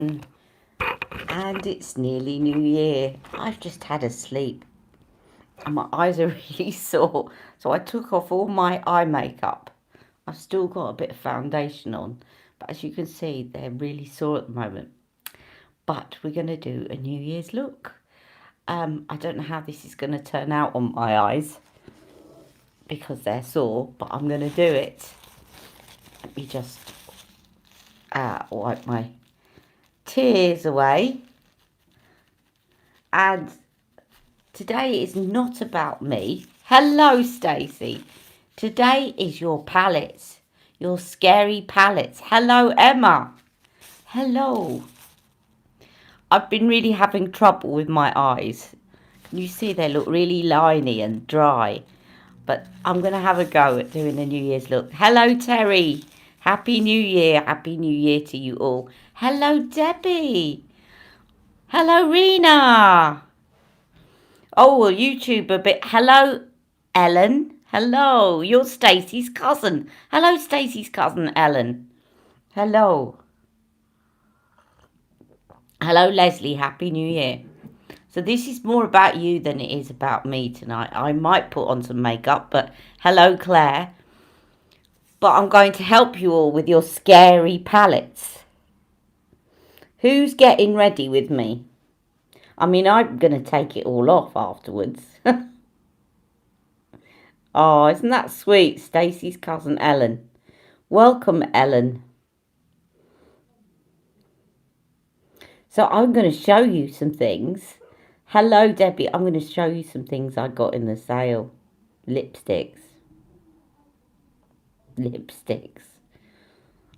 And it's nearly New Year. I've just had a sleep and my eyes are really sore. So I took off all my eye makeup. I've still got a bit of foundation on, but as you can see, they're really sore at the moment. But we're going to do a New Year's look. I don't know how this is going to turn out on my eyes because they're sore, but I'm going to do it. Let me just wipe my tears away. And today is not about me. Hello, Stacey. Today is your palettes, your scary palettes. Hello, Emma. Hello. I've been really having trouble with my eyes. Can you see they look really liney and dry? But I'm going to have a go at doing a New Year's look. Hello, Terry. Happy New Year. Happy New Year to you all. Hello, Debbie. Hello, Rena. Oh, well, YouTube a bit. Hello, Ellen. Hello. You're Stacey's cousin. Hello, Stacey's cousin, Ellen. Hello. Hello, Leslie. Happy New Year. So this is more about you than it is about me tonight. I might put on some makeup, but hello, Claire. But I'm going to help you all with your scary palettes. Who's getting ready with me? I mean, I'm going to take it all off afterwards. Oh, isn't that sweet? Stacey's cousin, Ellen. Welcome, Ellen. So I'm going to show you some things. Hello, Debbie. I'm going to show you some things I got in the sale. Lipsticks.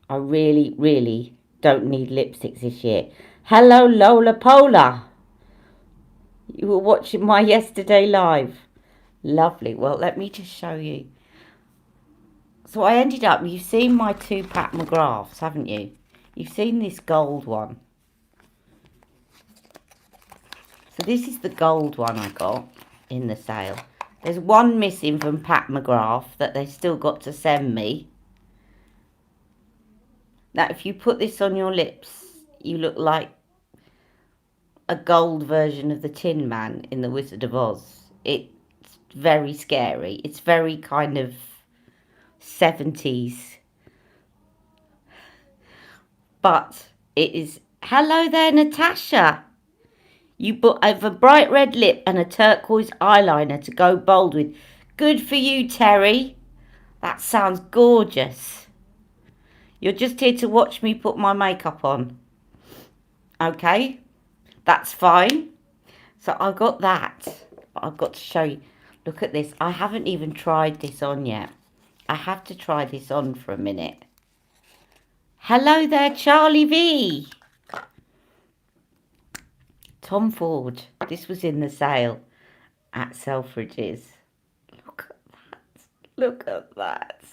I really, really don't need lipsticks this year. Hello, Lola Pola. You were watching my yesterday live. Lovely. Well, let me just show you. So I ended up, you've seen my two Pat McGraths, haven't you? You've seen this gold one. So this is the gold one I got in the sale. There's one missing from Pat McGrath that they still got to send me. Now, if you put this on your lips, you look like a gold version of the Tin Man in The Wizard of Oz. It's very scary. It's very kind of 70s. But it is... Hello there, Natasha. You have a bright red lip and a turquoise eyeliner to go bold with. Good for you, Terry. That sounds gorgeous. You're just here to watch me put my makeup on. Okay, that's fine. So I got that. But I've got to show you. Look at this. I haven't even tried this on yet. I have to try this on for a minute. Hello there, Charlie V. Tom Ford. This was in the sale at Selfridges. Look at that. Look at that.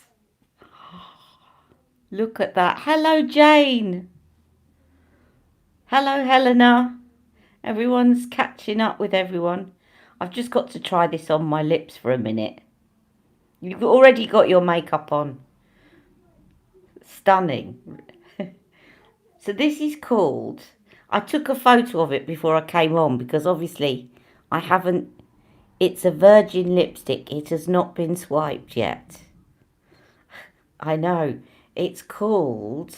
Look at that. Hello, Jane. Hello, Helena. Everyone's catching up with everyone. I've just got to try this on my lips for a minute. You've already got your makeup on. Stunning. So this is called... I took a photo of it before I came on because obviously I haven't... It's a virgin lipstick. It has not been swiped yet. I know. It's called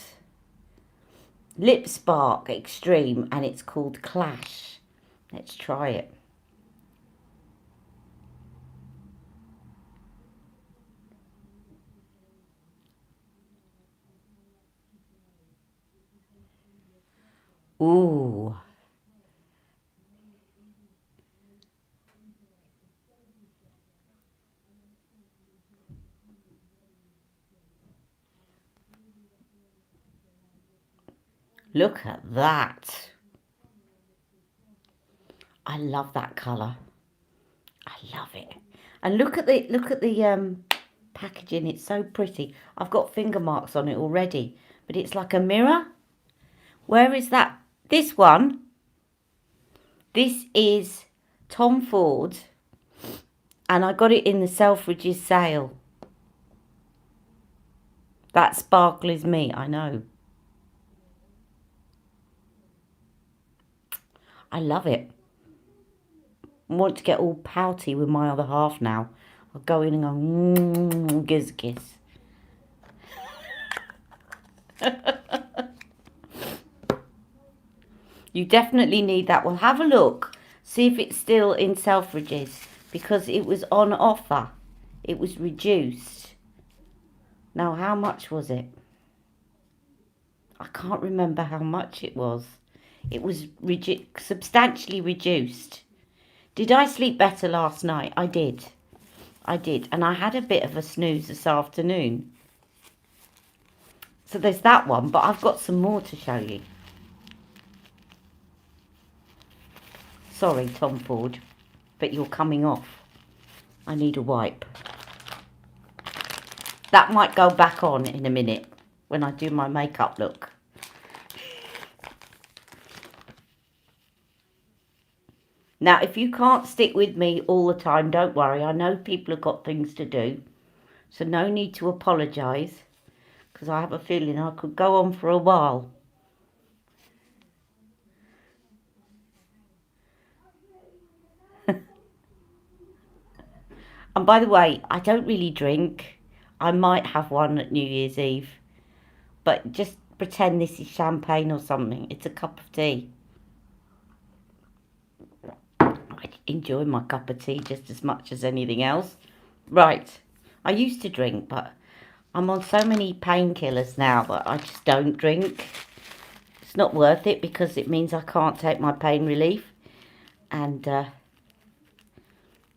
Lip Spark Extreme and it's called Clash. Let's try it. Ooh. Look at that. I love that colour. I love it. And look at the packaging. It's so pretty. I've got finger marks on it already, but it's like a mirror. Where is that? This one. This is Tom Ford, and I got it in the Selfridges sale. That sparkle is me, I know. I love it. I want to get all pouty with my other half now. I'll go in and go, giz kiss. You definitely need that. Well, have a look. See if it's still in Selfridges, because it was on offer. It was reduced. Now, how much was it? I can't remember how much it was. It was substantially reduced. Did I sleep better last night? I did. I did. And I had a bit of a snooze this afternoon. So there's that one, but I've got some more to show you. Sorry, Tom Ford, but you're coming off. I need a wipe. That might go back on in a minute when I do my makeup look. Now, if you can't stick with me all the time, don't worry. I know people have got things to do. So no need to apologise, because I have a feeling I could go on for a while. And by the way, I don't really drink. I might have one at New Year's Eve. But just pretend this is champagne or something. It's a cup of tea. I enjoy my cup of tea just as much as anything else. Right. I used to drink, but I'm on so many painkillers now that I just don't drink. It's not worth it, because it means I can't take my pain relief. And,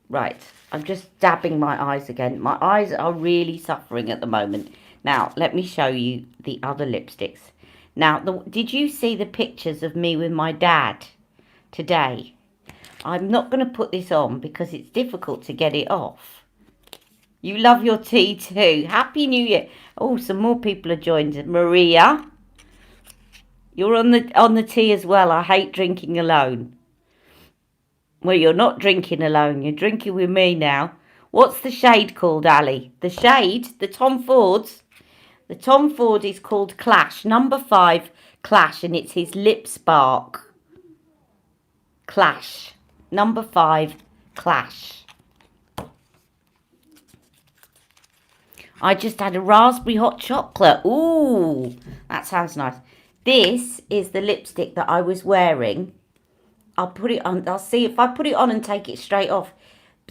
right. I'm just dabbing my eyes again. My eyes are really suffering at the moment. Now, let me show you the other lipsticks. Now, did you see the pictures of me with my dad today? I'm not going to put this on because it's difficult to get it off. You love your tea too. Happy New Year. Oh, some more people are joined. Maria, you're on the tea as well. I hate drinking alone. Well, you're not drinking alone. You're drinking with me now. What's the shade called, Ali? The shade? The Tom Ford's? The Tom Ford is called Clash. Number 5, Clash. And it's his Lip Spark. Clash. Number 5, Clash. I just had a raspberry hot chocolate. Ooh, that sounds nice. This is the lipstick that I was wearing. I'll put it on. I'll see if I put it on and take it straight off.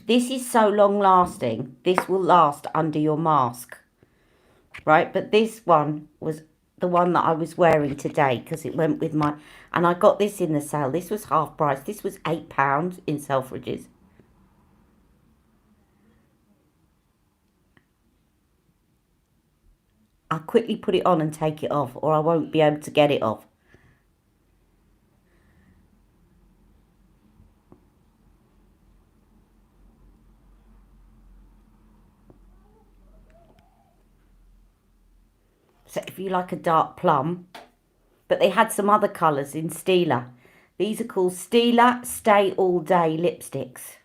This is so long lasting. This will last under your mask. Right, but this one was the one that I was wearing today because it went with my... And I got this in the sale. This was half price. This was £8 in Selfridges. I'll quickly put it on and take it off, or I won't be able to get it off. So if you like a dark plum, but they had some other colours in Stila. These are called Stila Stay All Day lipsticks.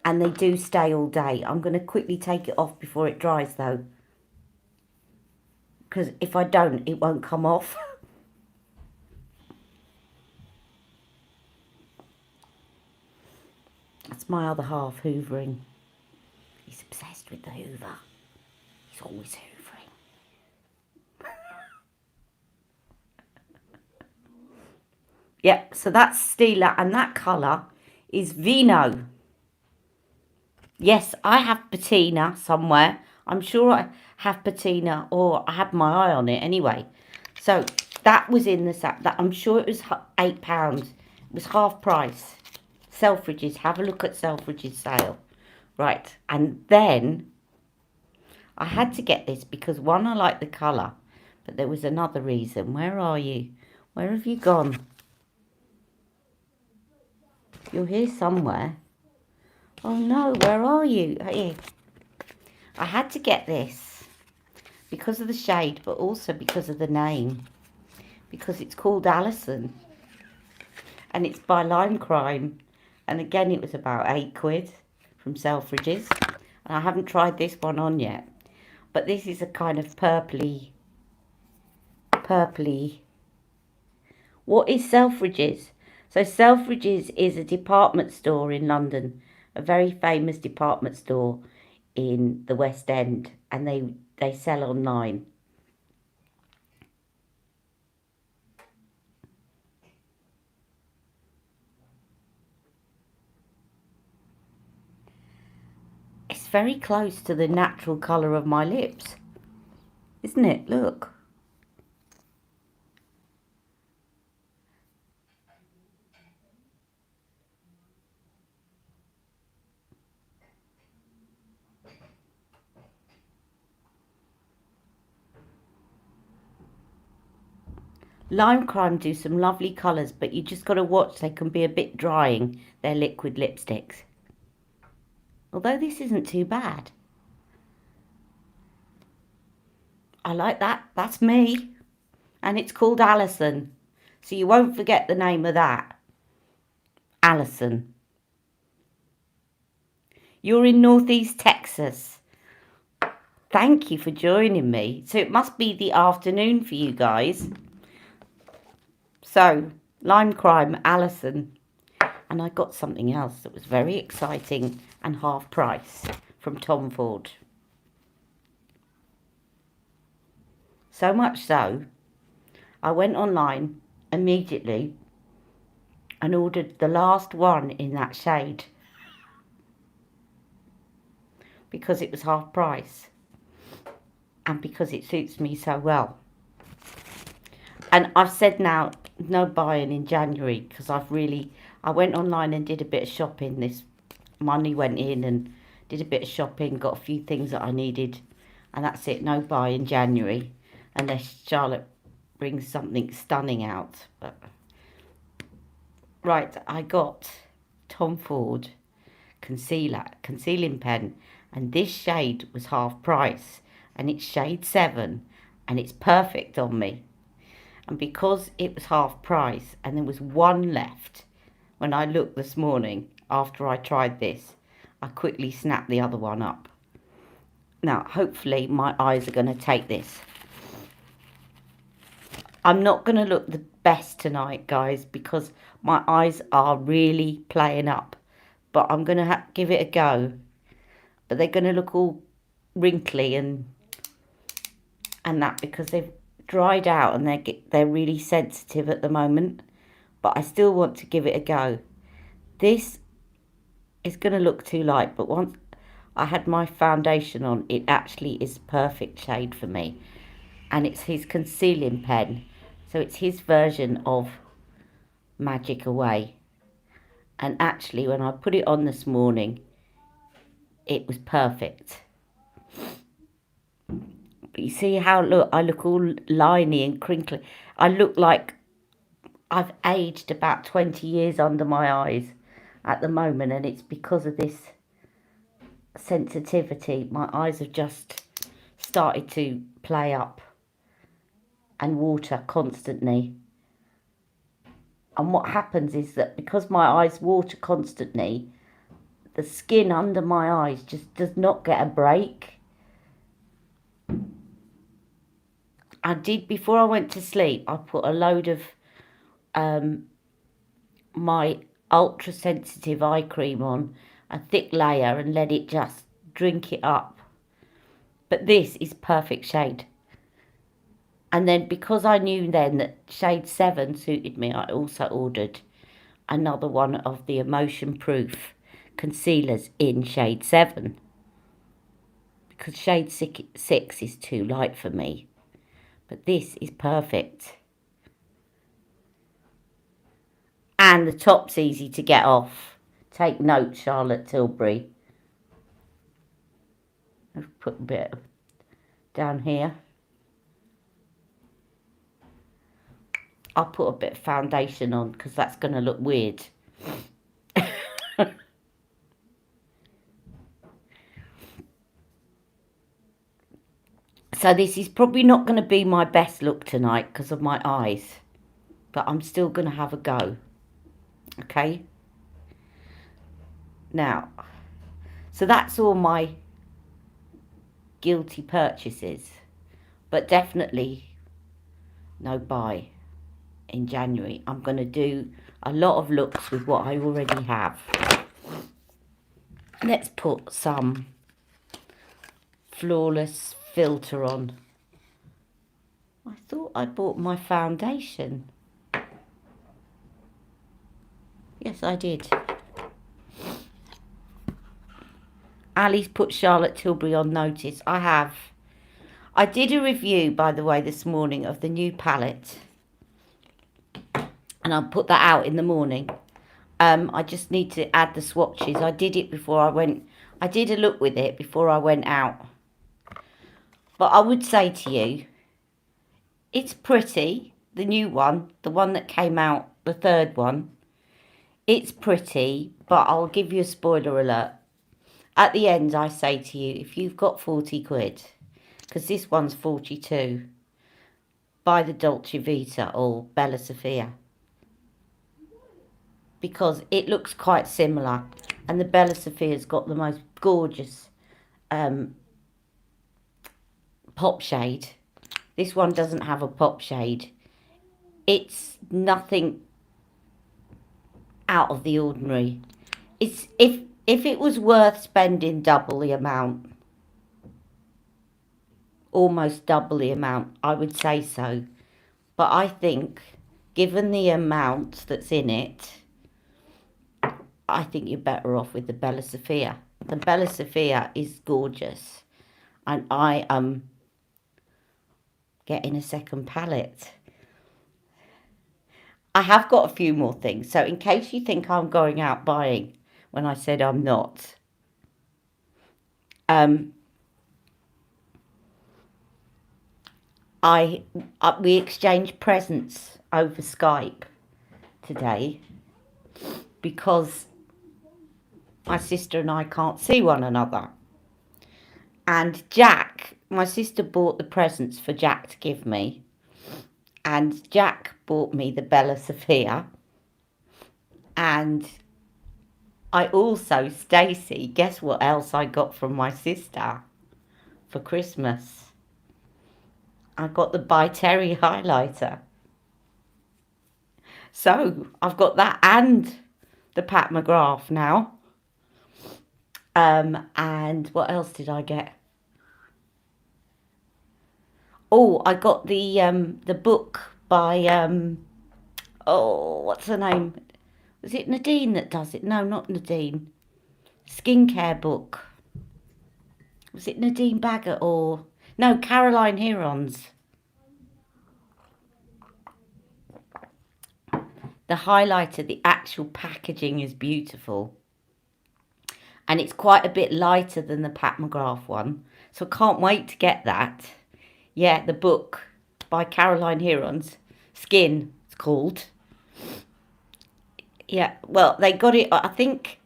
And they do stay all day. I'm going to quickly take it off before it dries though. Because if I don't, it won't come off. That's my other half hoovering. He's obsessed with the hoover. He's always hoovering. Yep, so that's Stila, and that colour is Vino. Yes, I have patina somewhere. I'm sure I have patina, or I had my eye on it anyway. So that was in the set. That I'm sure it was £8. It was half price. Selfridges. Have a look at Selfridges sale. Right, and then I had to get this because one, I like the colour, but there was another reason. Where are you? Where have you gone? You're here somewhere. Oh no, where are you? Here. I had to get this because of the shade, but also because of the name. Because it's called Alison. And it's by Lime Crime. And again, it was about £8 from Selfridges. And I haven't tried this one on yet. But this is a kind of purpley. What is Selfridges? So Selfridges is a department store in London, a very famous department store in the West End, and they sell online. It's very close to the natural colour of my lips, isn't it? Look. Lime Crime do some lovely colours, but you just got to watch. They can be a bit drying, their liquid lipsticks. Although this isn't too bad. I like that. That's me. And it's called Alison. So you won't forget the name of that. Alison. You're in Northeast Texas. Thank you for joining me. So it must be the afternoon for you guys. So, Lime Crime, Alison. And I got something else that was very exciting and half price from Tom Ford. So much so, I went online immediately and ordered the last one in that shade because it was half price and because it suits me so well. And I've said now, no buying in January because I went online and did a bit of shopping. This money went in and did a bit of shopping, got a few things that I needed, and that's it. No buy in January unless Charlotte brings something stunning out. But right, I got Tom Ford concealing pen, and this shade was half price, and it's shade 7, and it's perfect on me. And because it was half price and there was one left, when I looked this morning after I tried this, I quickly snapped the other one up. Now, hopefully my eyes are going to take this. I'm not going to look the best tonight, guys, because my eyes are really playing up. But I'm going to give it a go. But they're going to look all wrinkly and that because they've dried out and they're really sensitive at the moment. But I still want to give it a go. This is going to look too light, but once I had my foundation on, it actually is perfect shade for me. And it's his concealing pen. So it's his version of Magic Away. And actually, when I put it on this morning, it was perfect. But you see how I look all liney and crinkly. I look like I've aged about 20 years under my eyes at the moment. And it's because of this sensitivity. My eyes have just started to play up and water constantly. And what happens is that because my eyes water constantly, the skin under my eyes just does not get a break. I did, before I went to sleep, I put a load of my ultra sensitive eye cream on, a thick layer, and let it just drink it up. But this is perfect shade. And then because I knew then that shade 7 suited me, I also ordered another one of the Emotion Proof concealers in shade 7. Because shade 6 is too light for me. But this is perfect. And the top's easy to get off. Take note, Charlotte Tilbury. I've put a bit down here. I'll put a bit of foundation on because that's going to look weird. So this is probably not going to be my best look tonight because of my eyes. But I'm still going to have a go. Okay? Now, so that's all my guilty purchases. But definitely no buy. in January. I'm going to do a lot of looks with what I already have. Let's put some Flawless filter on. I thought I bought my foundation. Yes, I did. Ali's put Charlotte Tilbury on notice. I have. I did a review, by the way, this morning of the new palette. And I'll put that out in the morning. I just need to add the swatches. I did it before I went. I did a look with it before I went out. But I would say to you, it's pretty. The new one, the one that came out, the third one. It's pretty, but I'll give you a spoiler alert. At the end, I say to you, if you've got 40 quid, because this one's 42, buy the Dolce Vita or Bella Sofia. Because it looks quite similar. And the Bella Sofia's got the most gorgeous pop shade. This one doesn't have a pop shade. It's nothing out of the ordinary. It's if it was worth spending double the amount, almost double the amount, I would say so. But I think, given the amount that's in it, I think you're better off with the Bella Sofia. The Bella Sofia is gorgeous. And I am getting a second palette. I have got a few more things. So in case you think I'm going out buying when I said I'm not. We exchanged presents over Skype today because my sister and I can't see one another. And Jack, my sister bought the presents for Jack to give me. And Jack bought me the Bella Sofia. And I also, Stacey, guess what else I got from my sister for Christmas? I got the By Terry highlighter. So I've got that and the Pat McGrath now. And what else did I get? Oh, I got the book by what's her name? Was it Nadine that does it? No, not Nadine. Skincare book. Was it Nadine Baggett or no, Caroline Hirons? The highlighter, the actual packaging is beautiful. And it's quite a bit lighter than the Pat McGrath one. So I can't wait to get that. Yeah, the book by Caroline Hirons. Skin, it's called. Yeah, well, they got it, I think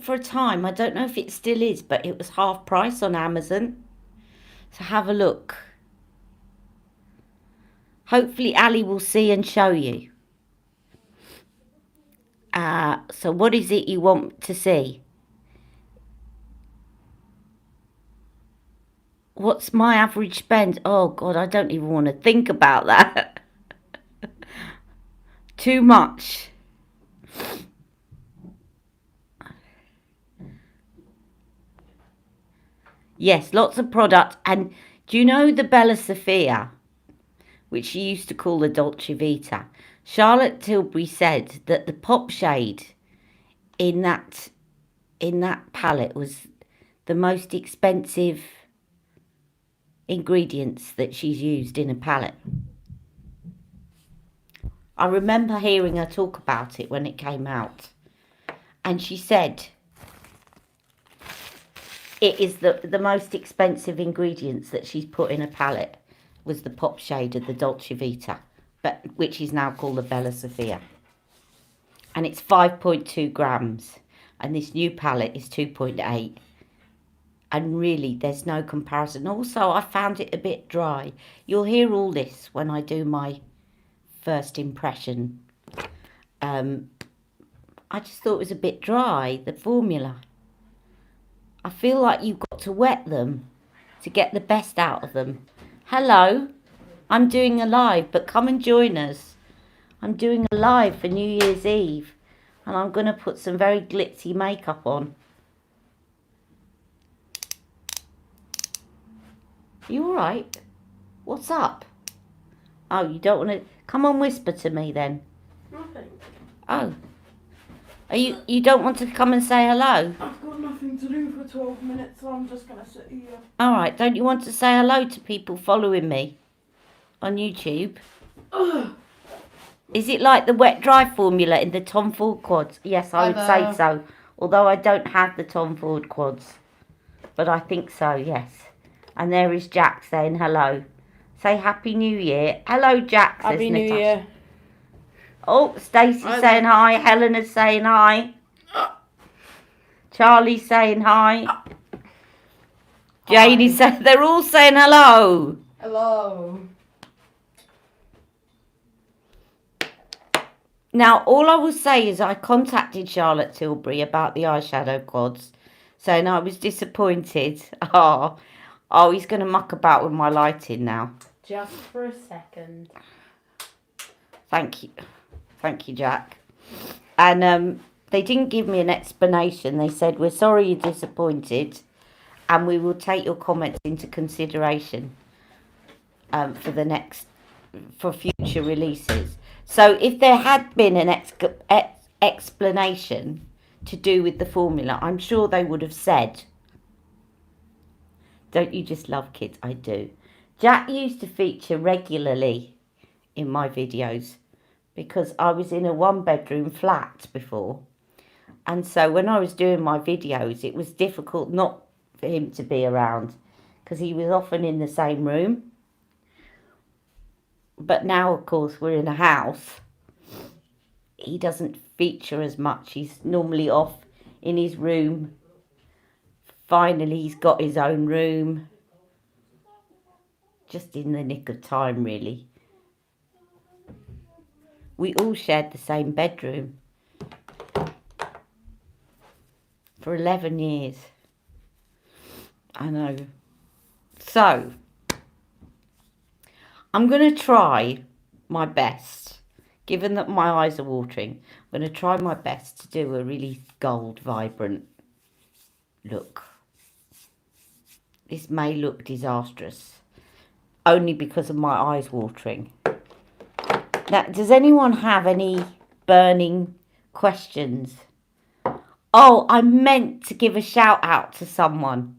for a time, I don't know if it still is, but it was half price on Amazon. So have a look. Hopefully Ali will see and show you. So what is it you want to see? What's my average spend? Oh, God, I don't even want to think about that. Too much. Yes, lots of product. And do you know the Bella Sofia, which she used to call the Dolce Vita? Charlotte Tilbury said that the pop shade in that palette was the most expensive ingredients that she's used in a palette. I remember hearing her talk about it when it came out. And she said it is the most expensive ingredients that she's put in a palette was the pop shade of the Dolce Vita, but which is now called the Bella Sofia. And it's 5.2 grams. And this new palette is 2.8. And really, there's no comparison. Also, I found it a bit dry. You'll hear all this when I do my first impression. I just thought it was a bit dry, the formula. I feel like you've got to wet them to get the best out of them. Hello, I'm doing a live, but come and join us. I'm doing a live for New Year's Eve. And I'm going to put some very glitzy makeup on. You alright? What's up? Oh, you don't want to... Come on, whisper to me then. Nothing. Oh. You don't want to come and say hello? I've got nothing to do for 12 minutes, so I'm just going to sit here. Alright, don't you want to say hello to people following me on YouTube? Ugh. Is it like the wet dry formula in the Tom Ford quads? Yes, I would say so. Although I don't have the Tom Ford quads. But I think so, yes. And there is Jack saying hello. Say Happy New Year. Hello, Jack, says Happy New Natasha. Year. Oh, Stacey's saying hi. Helena's saying hi. Charlie's saying hi. Janie's saying... They're all saying hello. Hello. Now, all I will say is I contacted Charlotte Tilbury about the eyeshadow quads, saying I was disappointed. Oh, he's going to muck about with my lighting now. Just for a second. Thank you. Thank you, Jack. And they didn't give me an explanation. They said, we're sorry you're disappointed and we will take your comments into consideration for future releases. So if there had been an explanation to do with the formula, I'm sure they would have said. Don't you just love kids? I do. Jack used to feature regularly in my videos because I was in a 1-bedroom flat before. And so when I was doing my videos, it was difficult not for him to be around because he was often in the same room. But now, of course, we're in a house. He doesn't feature as much. He's normally off in his room. Finally, he's got his own room. Just in the nick of time, really. We all shared the same bedroom for 11 years. I know. So, I'm going to try my best, given that my eyes are watering, I'm going to try my best to do a really gold, vibrant look. This may look disastrous, only because of my eyes watering. Now, does anyone have any burning questions? Oh, I meant to give a shout out to someone.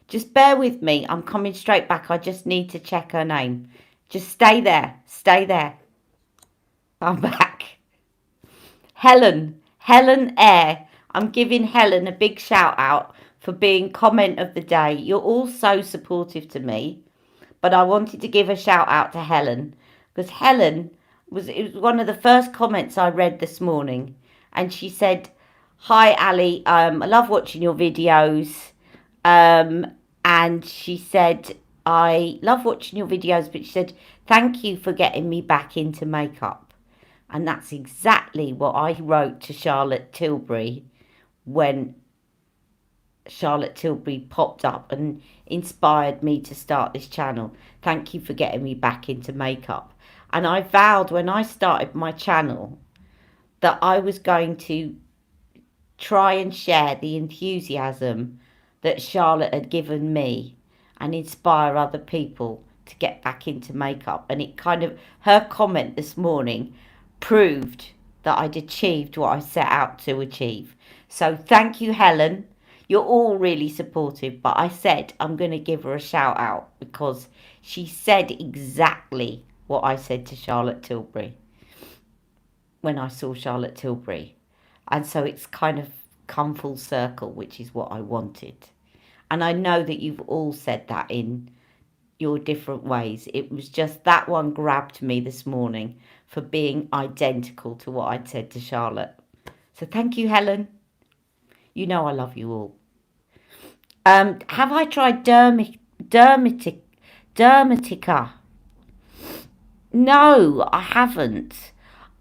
Just bear with me. I'm coming straight back. I just need to check her name. Just stay there. Stay there. I'm back. Helen Eyre. I'm giving Helen a big shout out for being comment of the day. You're all so supportive to me. But I wanted to give a shout out to Helen. Because Helen it was one of the first comments I read this morning. And she said, hi, Ali. I love watching your videos. And she said, I love watching your videos, but she said, thank you for getting me back into makeup. And that's exactly what I wrote to Charlotte Tilbury when Charlotte Tilbury popped up and inspired me to start this channel. Thank you for getting me back into makeup. And I vowed when I started my channel that I was going to try and share the enthusiasm that Charlotte had given me and inspire other people to get back into makeup. And it kind of, her comment this morning proved that I'd achieved what I set out to achieve. So thank you, Helen. You're all really supportive, but I said I'm going to give her a shout out because she said exactly what I said to Charlotte Tilbury when I saw Charlotte Tilbury. And so it's kind of come full circle, which is what I wanted. And I know that you've all said that in your different ways. It was just that one grabbed me this morning for being identical to what I'd said to Charlotte. So thank you, Helen. You know I love you all. Have I tried Dermatica? No, I haven't.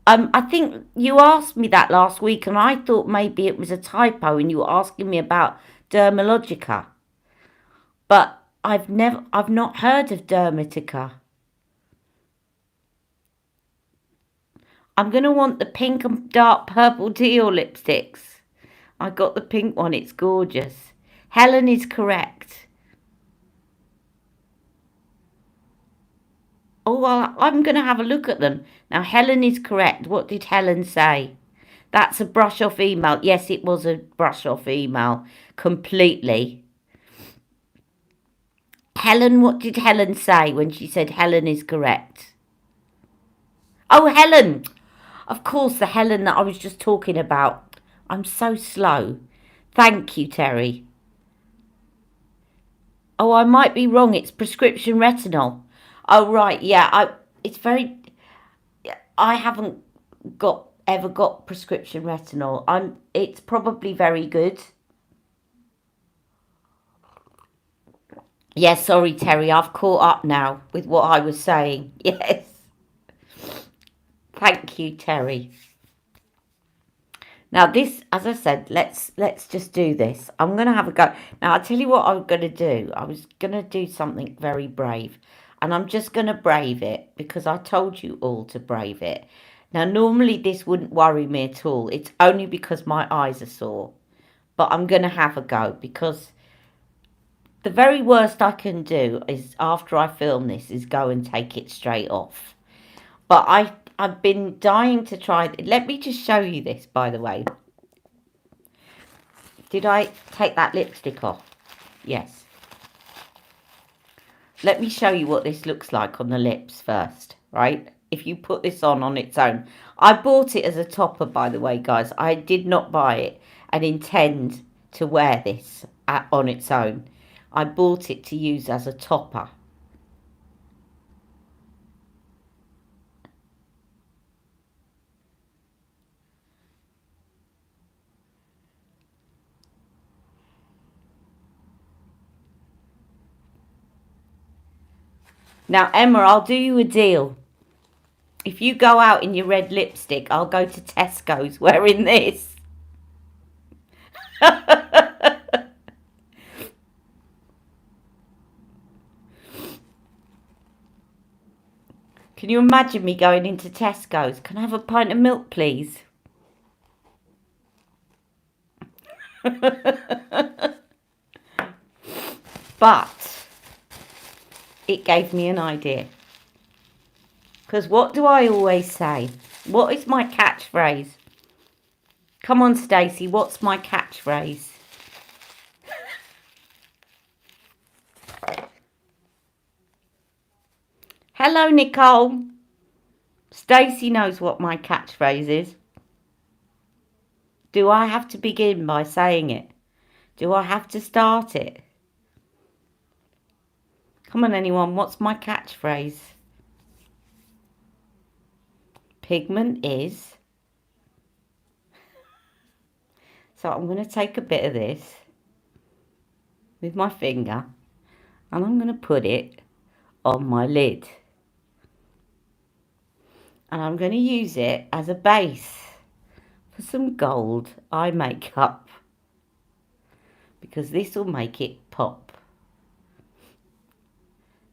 I think you asked me that last week and I thought maybe it was a typo and you were asking me about Dermalogica. But I've not heard of Dermatica. I'm going to want the pink and dark purple teal lipsticks. I got the pink one. It's gorgeous. Helen is correct. Oh, well, I'm going to have a look at them. Now, Helen is correct. What did Helen say? That's a brush-off email. Yes, it was a brush-off email. Completely. Helen, what did Helen say when she said Helen is correct? Oh, Helen. Of course, the Helen that I was just talking about. I'm so slow. Thank you, Terry. Oh, I might be wrong. It's prescription retinol. Oh, right. Yeah, I haven't ever got prescription retinol. It's probably very good. Yes, sorry, Terry. I've caught up now with what I was saying. Yes. Thank you, Terry. Now this, as I said, let's just do this. I'm going to have a go. Now, I'll tell you what I'm going to do. I was going to do something very brave. And I'm just going to brave it because I told you all to brave it. Now, normally this wouldn't worry me at all. It's only because my eyes are sore. But I'm going to have a go because the very worst I can do is after I film this is go and take it straight off. But I've been dying to try. Let me just show you this, by the way. Did I take that lipstick off? Yes. Let me show you what this looks like on the lips first, right? If you put this on its own. I bought it as a topper, by the way, guys. I did not buy it and intend to wear this on its own. I bought it to use as a topper. Now, Emma, I'll do you a deal. If you go out in your red lipstick, I'll go to Tesco's wearing this. Can you imagine me going into Tesco's? Can I have a pint of milk, please? But it gave me an idea. Because what do I always say? What is my catchphrase? Come on, Stacey, what's my catchphrase? Hello, Nicole. Stacey knows what my catchphrase is. Do I have to begin by saying it? Do I have to start it? Come on, anyone, what's my catchphrase? Pigment is. So I'm going to take a bit of this with my finger and I'm going to put it on my lid. And I'm going to use it as a base for some gold eye makeup because this will make it pop.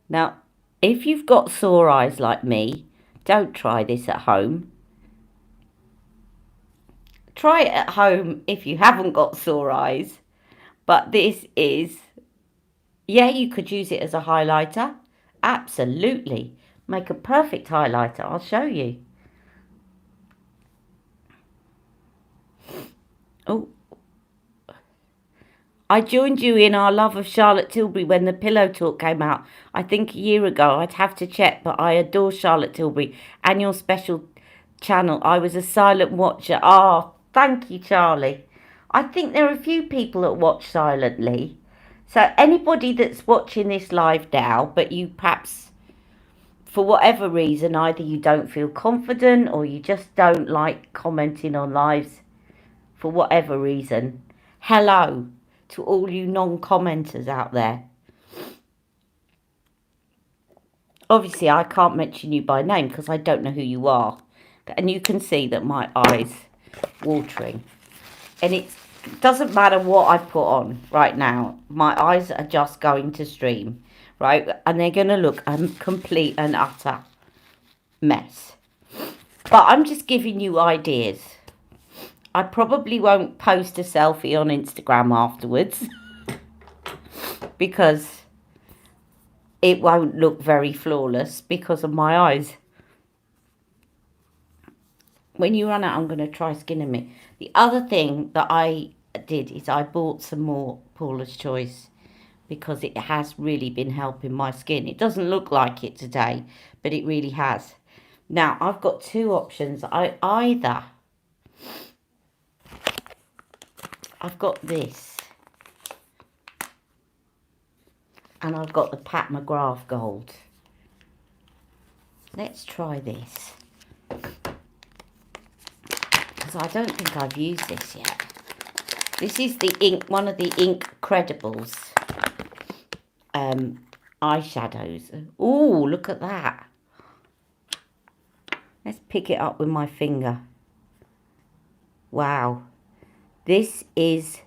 Now, if you've got sore eyes like me, don't try this at home. Try it at home if you haven't got sore eyes. But this is, yeah, you could use it as a highlighter. Absolutely. Make a perfect highlighter. I'll show you. Oh. I joined you in our love of Charlotte Tilbury when the Pillow Talk came out. I think a year ago. I'd have to check, but I adore Charlotte Tilbury and your special channel. I was a silent watcher. Oh, thank you, Charlie. I think there are a few people that watch silently. So anybody that's watching this live now, but you perhaps, for whatever reason, either you don't feel confident or you just don't like commenting on lives, for whatever reason, hello to all you non-commenters out there. Obviously, I can't mention you by name because I don't know who you are. And you can see that my eyes watering. And it doesn't matter what I put on right now. My eyes are just going to stream, right? And they're going to look a complete and utter mess. But I'm just giving you ideas. I probably won't post a selfie on Instagram afterwards because it won't look very flawless because of my eyes. When you run out, I'm going to try Skin Me. The other thing that I did is I bought some more Paula's Choice because it has really been helping my skin. It doesn't look like it today, but it really has. Now, I've got two options. I've got this. And I've got the Pat McGrath Gold. Let's try this. Because I don't think I've used this yet. This is the ink, one of the Ink Credibles eyeshadows. Ooh, look at that. Let's pick it up with my finger. Wow. This is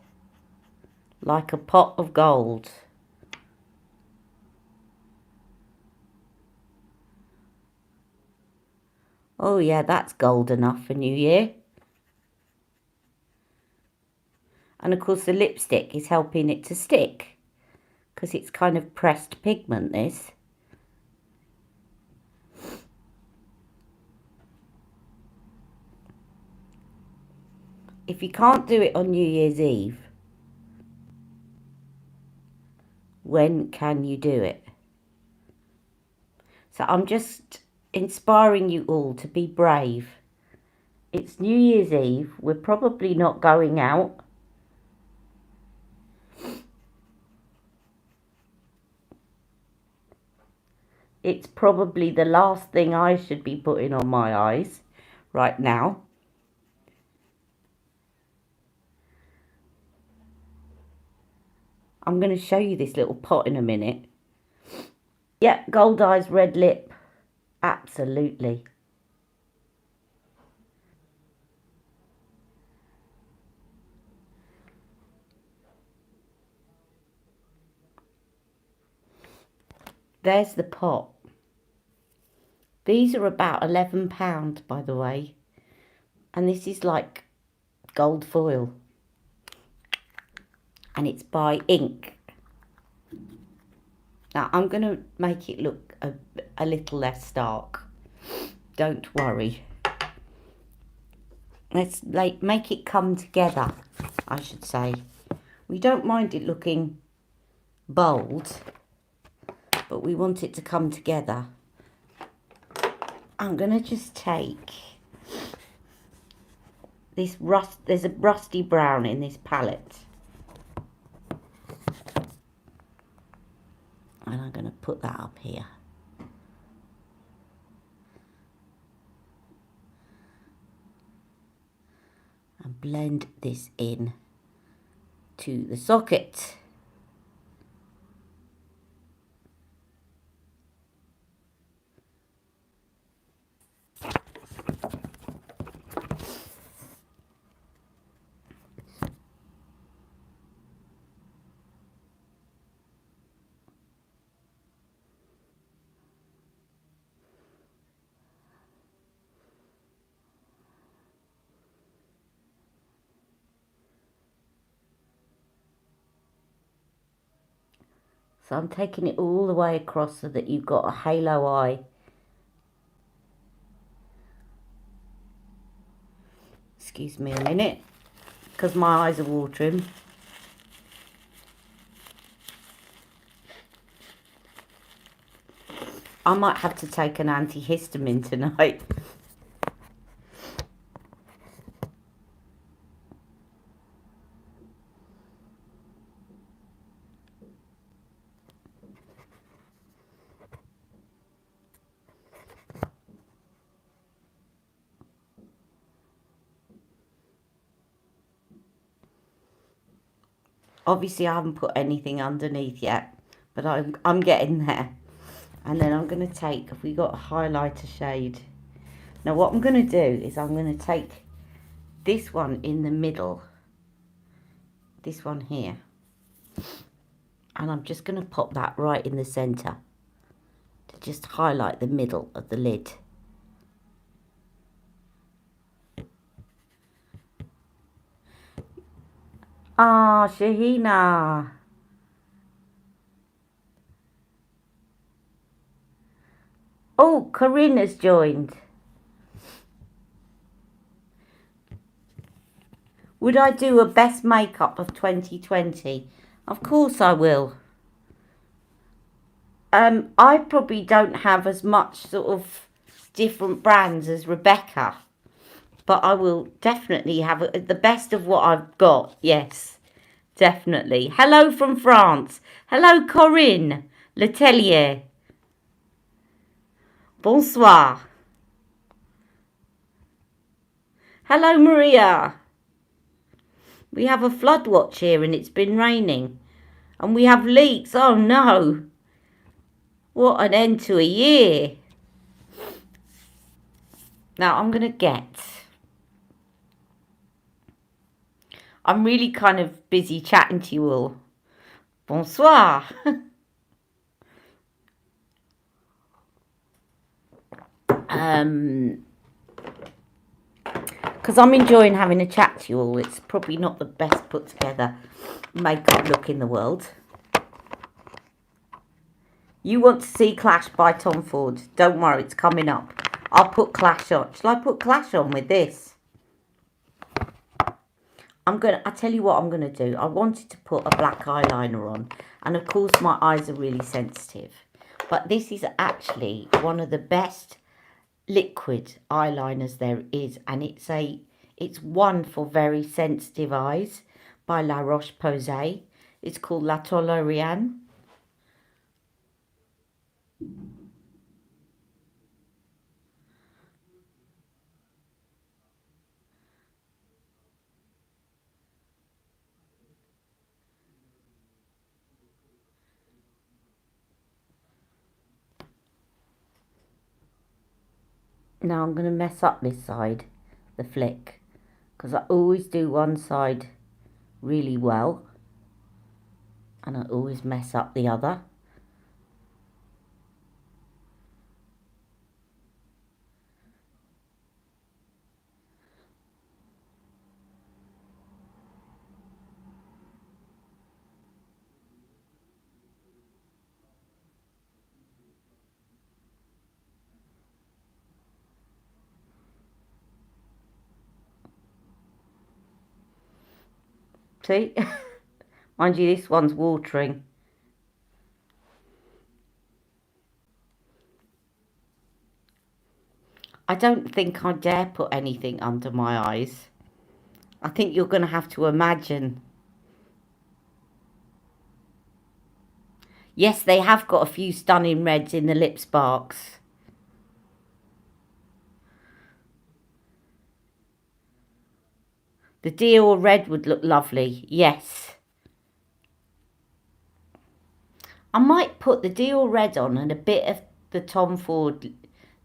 like a pot of gold. Oh yeah, that's gold enough for New Year. And of course the lipstick is helping it to stick. Because it's kind of pressed pigment, this. If you can't do it on New Year's Eve, when can you do it? So I'm just inspiring you all to be brave. It's New Year's Eve. We're probably not going out. It's probably the last thing I should be putting on my eyes right now. I'm going to show you this little pot in a minute. Yep, gold eyes, red lip. Absolutely. There's the pot. These are about £11, by the way. And this is like gold foil. And it's by Ink. Now, I'm going to make it look a little less stark. Don't worry. Let's make it come together, I should say. We don't mind it looking bold, but we want it to come together. I'm going to just take this there's a rusty brown in this palette. And I'm going to put that up here. And blend this in to the socket. So I'm taking it all the way across so that you've got a halo eye. Excuse me a minute, because my eyes are watering. I might have to take an antihistamine tonight. Obviously, I haven't put anything underneath yet, but I'm getting there. And then I'm going to take, if we got a highlighter shade. Now, what I'm going to do is I'm going to take this one in the middle, this one here, and I'm just going to pop that right in the centre to just highlight the middle of the lid. Ah, Shahina. Oh, Corinne has joined. Would I do a best makeup of 2020? Of course I will. I probably don't have as much sort of different brands as Rebecca, but I will definitely have the best of what I've got. Yes, definitely. Hello from France. Hello, Corinne Letellier. Bonsoir. Hello, Maria. We have a flood watch here and it's been raining. And we have leaks. Oh no. What an end to a year. Now I'm going to get... I'm really kind of busy chatting to you all. Bonsoir. Because I'm enjoying having a chat to you all. It's probably not the best put together makeup look in the world. You want to see Clash by Tom Ford. Don't worry, it's coming up. I'll put Clash on. Shall I put Clash on with this? I'll tell you what I'm going to do. I wanted to put a black eyeliner on. And of course my eyes are really sensitive. But this is actually one of the best liquid eyeliners there is. And it's one for very sensitive eyes by La Roche-Posay. It's called La Toleriane. Now I'm going to mess up this side, the flick, because I always do one side really well and I always mess up the other. See? Mind you, this one's watering. I don't think I dare put anything under my eyes. I think you're going to have to imagine. Yes, they have got a few stunning reds in the lip sparks. The Dior red would look lovely, yes. I might put the Dior red on and a bit of the Tom Ford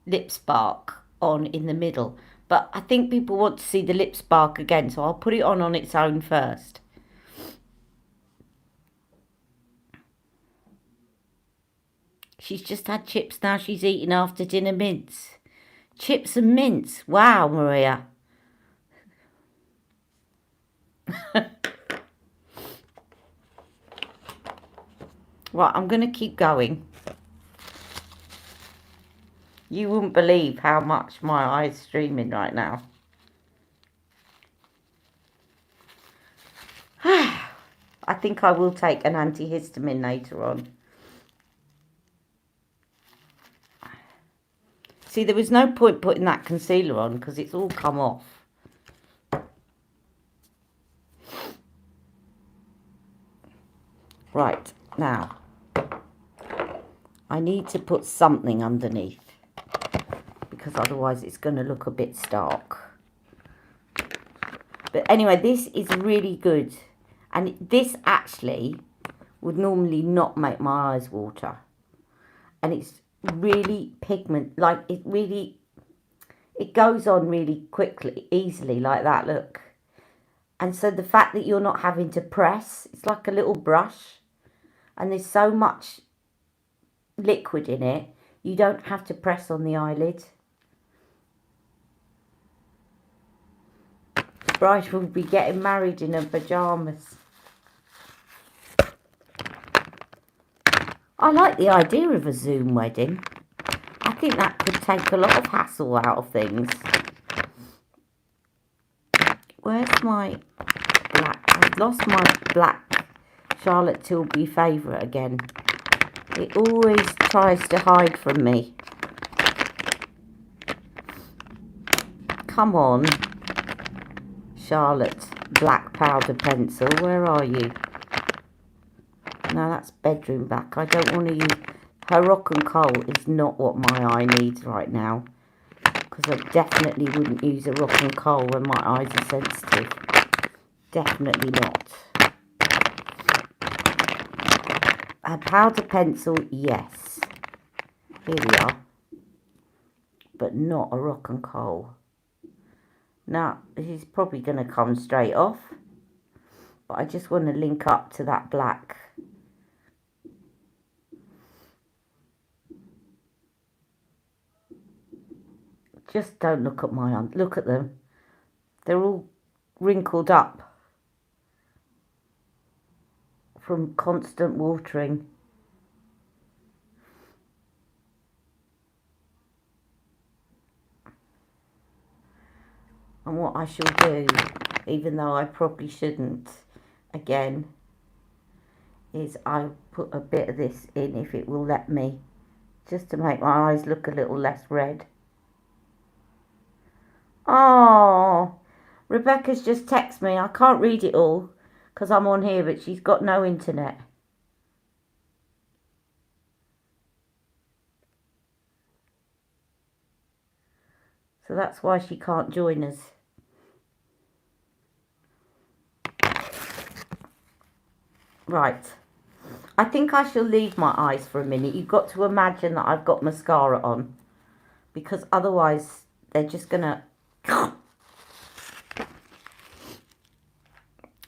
lip spark on in the middle. But I think people want to see the lip spark again, so I'll put it on its own first. She's just had chips, now she's eating after dinner mince. Chips and mince. Wow, Maria. Right, I'm going to keep going. You wouldn't believe how much my eye's streaming right now. I think I will take an antihistamine later on. See, there was no point putting that concealer on because it's all come off. Right, now, I need to put something underneath because otherwise it's going to look a bit stark. But anyway, this is really good. And this actually would normally not make my eyes water. And it's really pigment, like it goes on really quickly, easily like that, look. And so the fact that you're not having to press, it's like a little brush. And there's so much liquid in it, you don't have to press on the eyelid. bride will be getting married in her pyjamas. I like the idea of a Zoom wedding. I think that could take a lot of hassle out of things. Where's my black? I've lost my black Charlotte Tilbury favourite again. It always tries to hide from me. Come on, Charlotte black powder pencil, where are you? No, that's bedroom black. I don't want to use... Her rock and coal is not what my eye needs right now. Because I definitely wouldn't use a rock and coal when my eyes are sensitive. Definitely not. A powder pencil, yes. Here we are. But not a rock and coal. Now, this is probably going to come straight off. But I just want to link up to that black. Just don't look at my arms. Look at them. They're all wrinkled up from constant watering. And what I shall do, even though I probably shouldn't, again, is I'll put a bit of this in if it will let me, just to make my eyes look a little less red. Oh, Rebecca's just texted me. I can't read it all because I'm on here, but she's got no internet. So that's why she can't join us. Right. I think I shall leave my eyes for a minute. You've got to imagine that I've got mascara on, because otherwise they're just going to...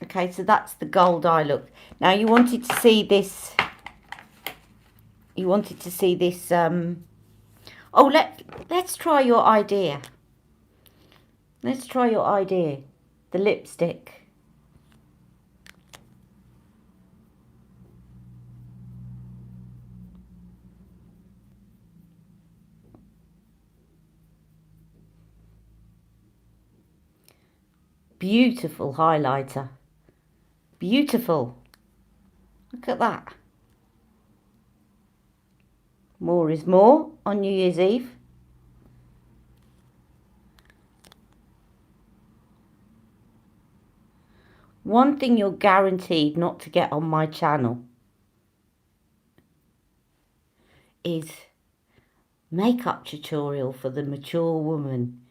Okay, so that's the gold eye look. Now you wanted to see this... You wanted to see this... Oh, let's try your idea. Let's try your idea. The lipstick. Beautiful highlighter. Beautiful. Look at that. More is more on New Year's Eve. One thing you're guaranteed not to get on my channel is makeup tutorial for the mature woman.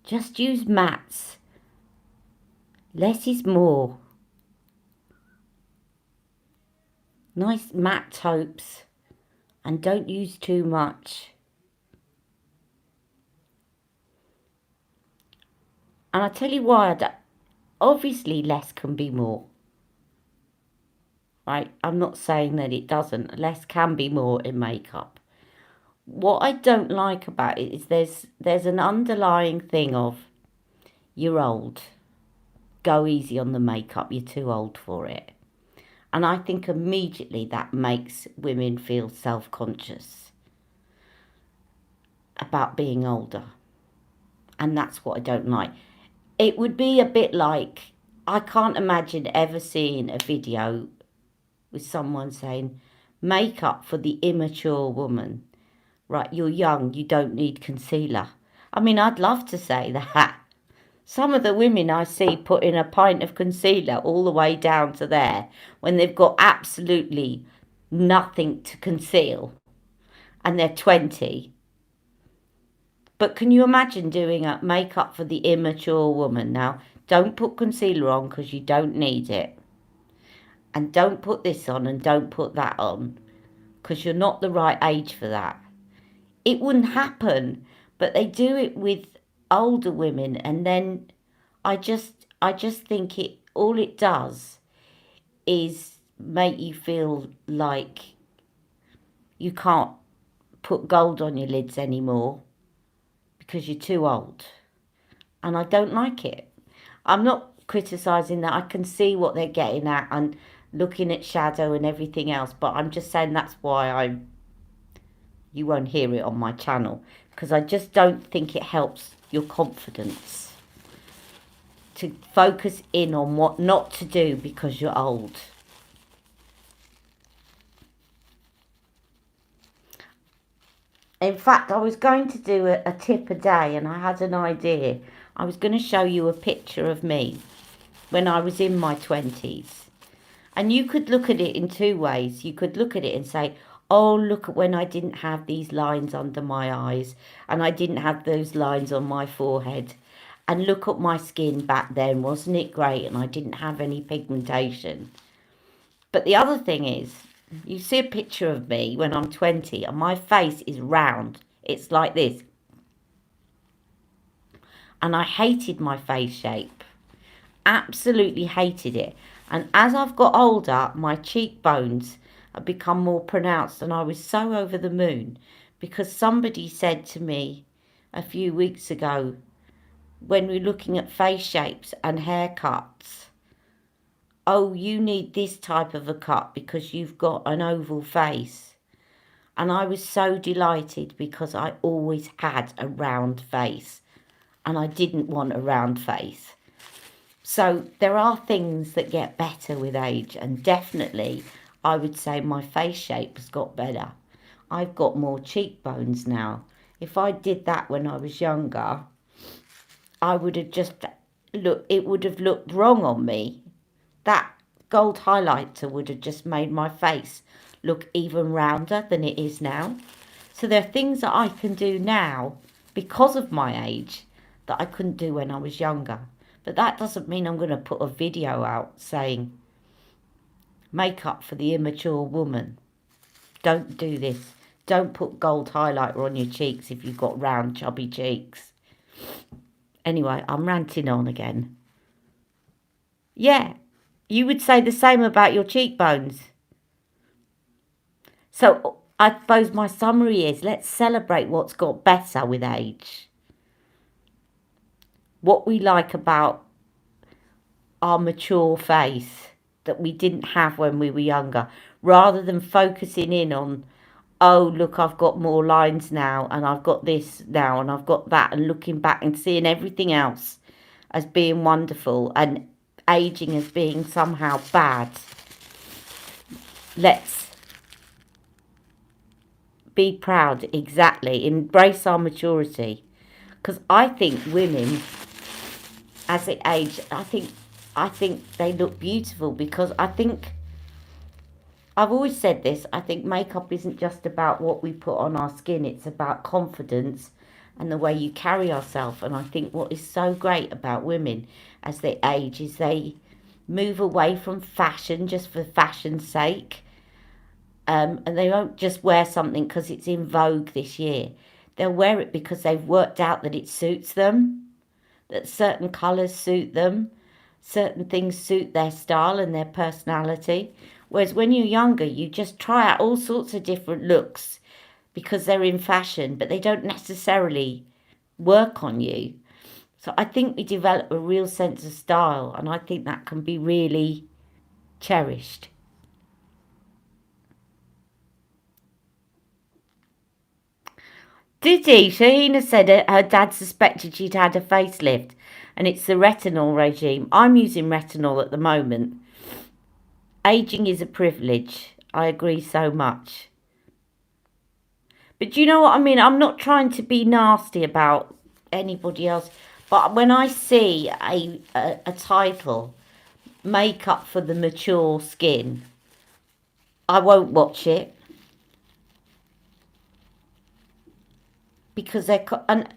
Just use mattes. Less is more. Nice matte taupes. And don't use too much. And I tell you why, obviously less can be more. Right? I'm not saying that it doesn't. Less can be more in makeup. What I don't like about it is there's an underlying thing of, you're old. Go easy on the makeup, you're too old for it. And I think immediately that makes women feel self-conscious about being older. And that's what I don't like. It would be a bit like, I can't imagine ever seeing a video with someone saying, makeup for the immature woman. Right, you're young, you don't need concealer. I mean, I'd love to say that. Some of the women I see putting a pint of concealer all the way down to there when they've got absolutely nothing to conceal and they're 20. But can you imagine doing a makeup for the immature woman? Now, don't put concealer on because you don't need it. And don't put this on and don't put that on because you're not the right age for that. It wouldn't happen, but they do it with older women, and then I just think all it does is make you feel like you can't put gold on your lids anymore because you're too old. And I don't like it. I'm not criticising that. I can see what they're getting at and looking at shadow and everything else, but I'm just saying that's why you won't hear it on my channel, because I just don't think it helps your confidence to focus in on what not to do because you're old. In fact, I was going to do a tip a day, and I had an idea. I was going to show you a picture of me when I was in my 20s. And you could look at it in two ways. You could look at it and say, oh, look at when I didn't have these lines under my eyes and I didn't have those lines on my forehead. And look at my skin back then, wasn't it great? And I didn't have any pigmentation. But the other thing is, you see a picture of me when I'm 20 and my face is round. It's like this. And I hated my face shape. Absolutely hated it. And as I've got older, my cheekbones have become more pronounced, and I was so over the moon because somebody said to me a few weeks ago, when we're looking at face shapes and haircuts, oh, you need this type of a cut because you've got an oval face. And I was so delighted because I always had a round face and I didn't want a round face. So there are things that get better with age, and definitely I would say my face shape has got better. I've got more cheekbones now. If I did that when I was younger, I would have just it would have looked wrong on me. That gold highlighter would have just made my face look even rounder than it is now. So there are things that I can do now because of my age that I couldn't do when I was younger. But that doesn't mean I'm going to put a video out saying makeup for the immature woman. Don't do this. Don't put gold highlighter on your cheeks if you've got round, chubby cheeks. Anyway, I'm ranting on again. Yeah, you would say the same about your cheekbones. So I suppose my summary is, let's celebrate what's got better with age. What we like about our mature face that we didn't have when we were younger, rather than focusing in on, oh, look, I've got more lines now and I've got this now and I've got that, and looking back and seeing everything else as being wonderful and aging as being somehow bad. Let's be proud, exactly, embrace our maturity. Because I think women, as they age, I think they look beautiful, because I think, I've always said this, I think makeup isn't just about what we put on our skin, it's about confidence and the way you carry yourself. And I think what is so great about women as they age is they move away from fashion just for fashion's sake. And they won't just wear something because it's in vogue this year. They'll wear it because they've worked out that it suits them, that certain colours suit them, certain things suit their style and their personality. Whereas when you're younger, you just try out all sorts of different looks because they're in fashion, but they don't necessarily work on you. So I think we develop a real sense of style, and I think that can be really cherished. Diddy, Shahina said her dad suspected she'd had a facelift, and it's the retinol regime. I'm using retinol at the moment. Aging is a privilege. I agree so much. But do you know what I mean? I'm not trying to be nasty about anybody else, but when I see a title, makeup for the mature skin, I won't watch it. Because and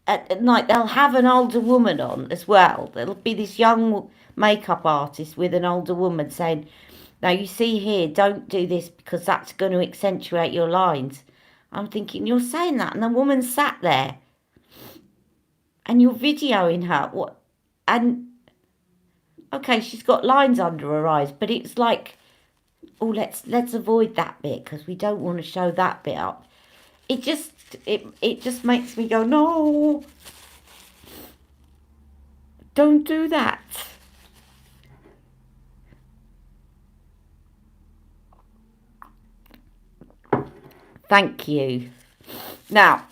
at night they'll have an older woman on as well. There'll be this young makeup artist with an older woman saying, now you see here, don't do this because that's going to accentuate your lines. I'm thinking, you're saying that, and the woman sat there and you're videoing her. What? And okay, she's got lines under her eyes, but it's like, oh, let's avoid that bit because we don't want to show that bit up. It just makes me go, no. Don't do that. Thank you. Now,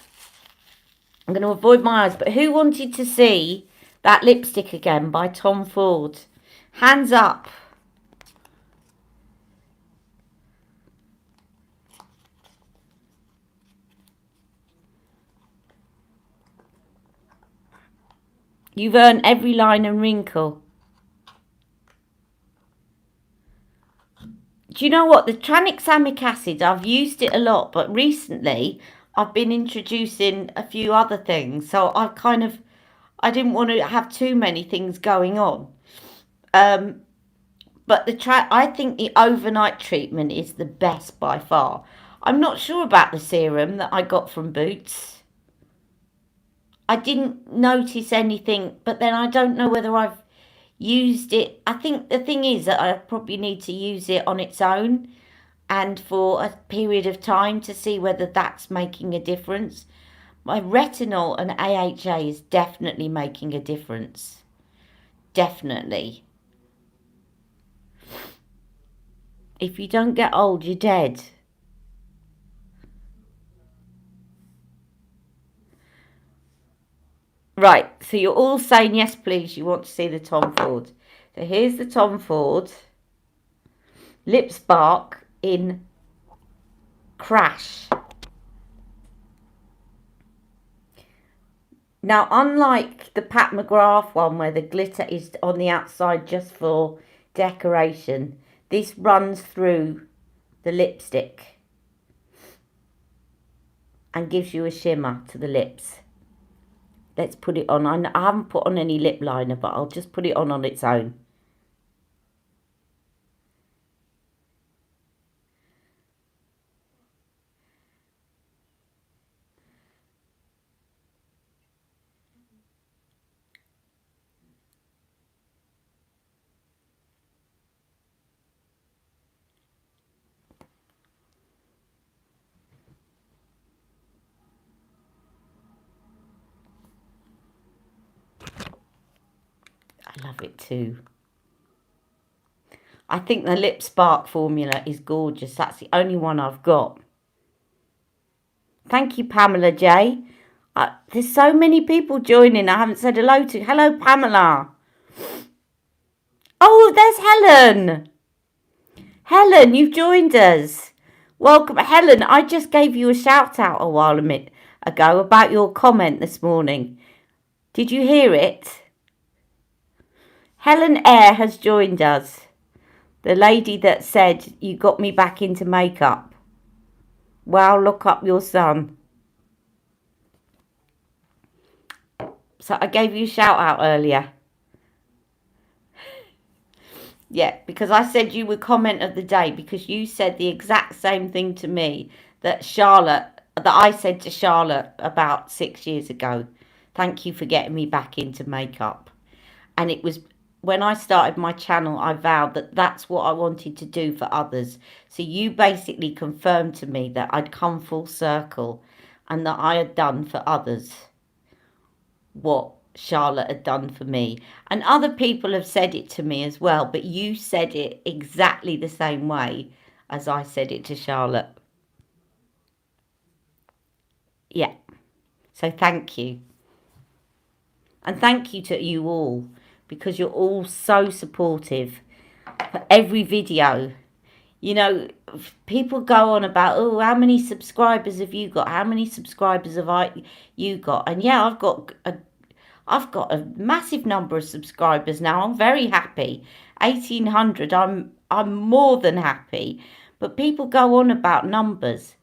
I'm going to avoid my eyes, but who wanted to see that lipstick again by Tom Ford? Hands up. You've earned every line and wrinkle. Do you know what? The tranexamic acid, I've used it a lot, but recently I've been introducing a few other things. So I didn't want to have too many things going on. But I think the overnight treatment is the best by far. I'm not sure about the serum that I got from Boots. I didn't notice anything, but then I don't know whether I've used it. I think the thing is that I probably need to use it on its own and for a period of time to see whether that's making a difference. My retinol and AHA is definitely making a difference. Definitely. If you don't get old, you're dead. Right, so you're all saying yes, please. You want to see the Tom Ford. So here's the Tom Ford Lip Spark in Crash. Now, unlike the Pat McGrath one where the glitter is on the outside just for decoration, this runs through the lipstick and gives you a shimmer to the lips. Let's put it on. I haven't put on any lip liner, but I'll just put it on its own. I love it too. I think the Lip Spark formula is gorgeous. That's the only one I've got. Thank you, Pamela J. There's so many people joining. I haven't said hello to. Hello, Pamela. Oh, there's Helen. Helen, you've joined us. Welcome. Helen, I just gave you a shout out a while ago about your comment this morning. Did you hear it? Helen Eyre has joined us. The lady that said, you got me back into makeup. Wow, look up your son. So I gave you a shout out earlier. Yeah, because I said you were comment of the day because you said the exact same thing to me that I said to Charlotte about 6 years ago. Thank you for getting me back into makeup. And it was when I started my channel, I vowed that that's what I wanted to do for others. So you basically confirmed to me that I'd come full circle and that I had done for others what Charlotte had done for me. And other people have said it to me as well, but you said it exactly the same way as I said it to Charlotte. Yeah. So thank you. And thank you to you all, because you're all so supportive for every video. You know, people go on about, oh, how many subscribers have you got? How many subscribers have you got? And yeah, I've got a massive number of subscribers now. I'm very happy. 1,800. I'm more than happy. But people go on about numbers.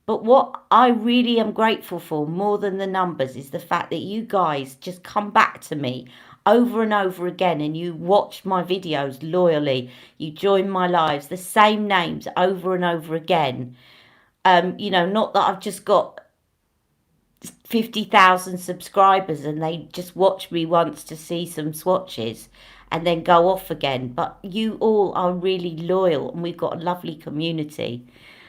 But what I really am grateful for more than the numbers is the fact that you guys just come back to me over and over again and you watch my videos loyally. You join my lives, the same names over and over again. You know, not that I've just got 50,000 subscribers and they just watch me once to see some swatches and then go off again. But you all are really loyal and we've got a lovely community.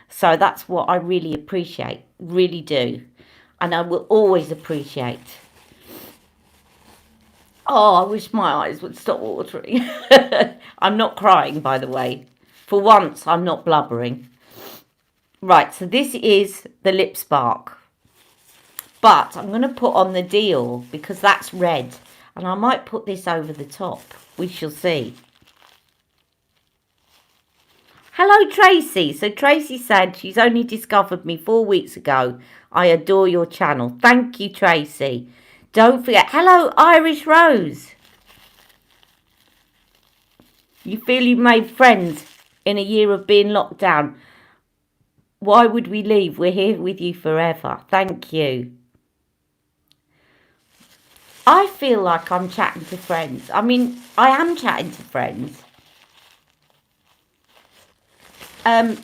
So that's what I really appreciate, really do. And I will always appreciate. Oh, I wish my eyes would stop watering. I'm not crying, by the way. For once, I'm not blubbering. Right, so this is the Lip Spark. But I'm going to put on the Deal because that's red. And I might put this over the top. We shall see. Hello, Tracy. So Tracy said she's only discovered me 4 weeks ago. I adore your channel. Thank you, Tracy. Don't forget. Hello, Irish Rose. You feel you made friends in a year of being locked down. Why would we leave? We're here with you forever. Thank you. I feel like I'm chatting to friends. I mean, I am chatting to friends. And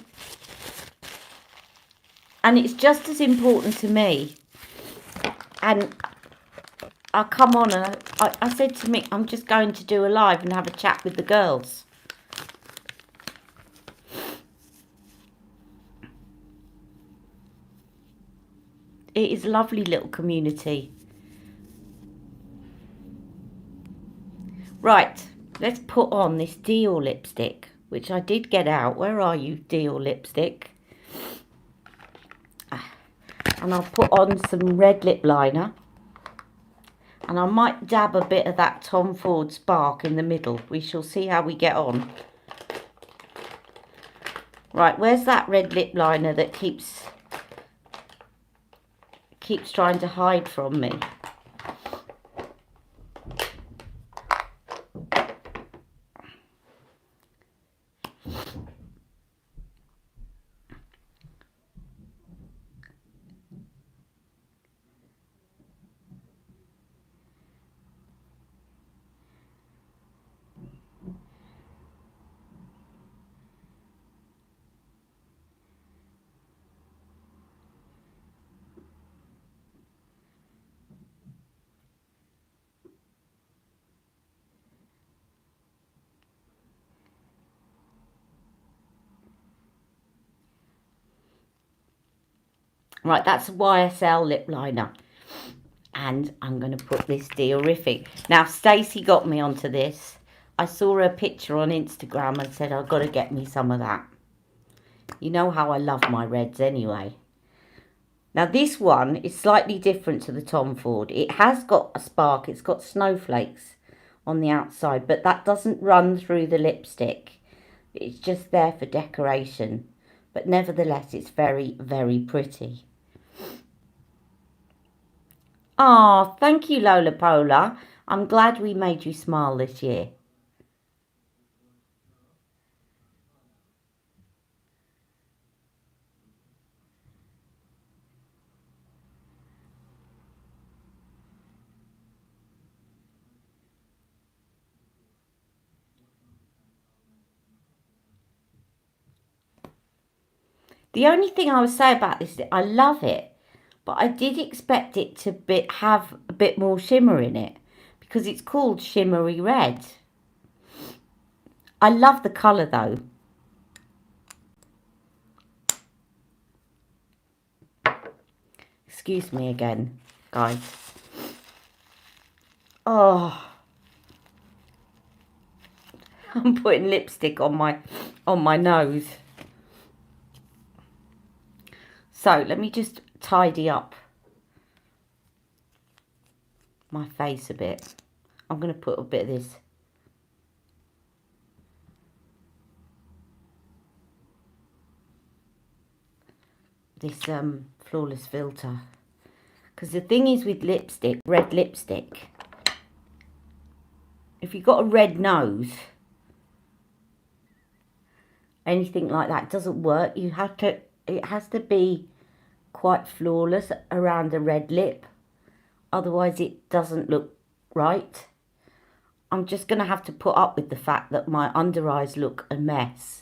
it's just as important to me. And I come on and I said to Mick, I'm just going to do a live and have a chat with the girls. It is a lovely little community. Right, let's put on this Deal lipstick, which I did get out. Where are you, Deal lipstick? And I'll put on some red lip liner. And I might dab a bit of that Tom Ford Spark in the middle. We shall see how we get on. Right, where's that red lip liner that keeps trying to hide from me? Right, that's a YSL lip liner. And I'm going to put this Dealrific. Now, Stacey got me onto this. I saw her picture on Instagram and said, I've got to get me some of that. You know how I love my reds anyway. Now, this one is slightly different to the Tom Ford. It has got a spark. It's got snowflakes on the outside, but that doesn't run through the lipstick. It's just there for decoration. But nevertheless, it's very, very pretty. Oh, thank you, Lola Pola. I'm glad we made you smile this year. The only thing I would say about this is I love it, but I did expect it to have a bit more shimmer in it because it's called Shimmery Red. I love the colour though. Excuse me again, guys. Oh, I'm putting lipstick on my nose. So let me just tidy up my face a bit. I'm going to put a bit of this Flawless filter. Because the thing is with lipstick, red lipstick, if you've got a red nose, anything like that doesn't work. It has to be quite flawless around a red lip. Otherwise it doesn't look right. I'm just going to have to put up with the fact that my under eyes look a mess.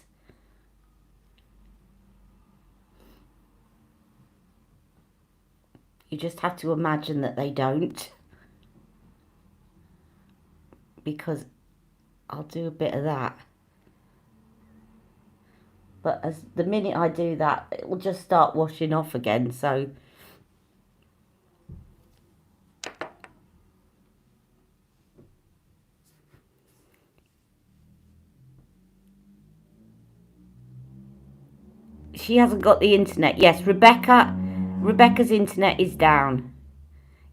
You just have to imagine that they don't. Because I'll do a bit of that. But as the minute I do that, it will just start washing off again. So She hasn't got the internet. Yes, Rebecca's internet is down.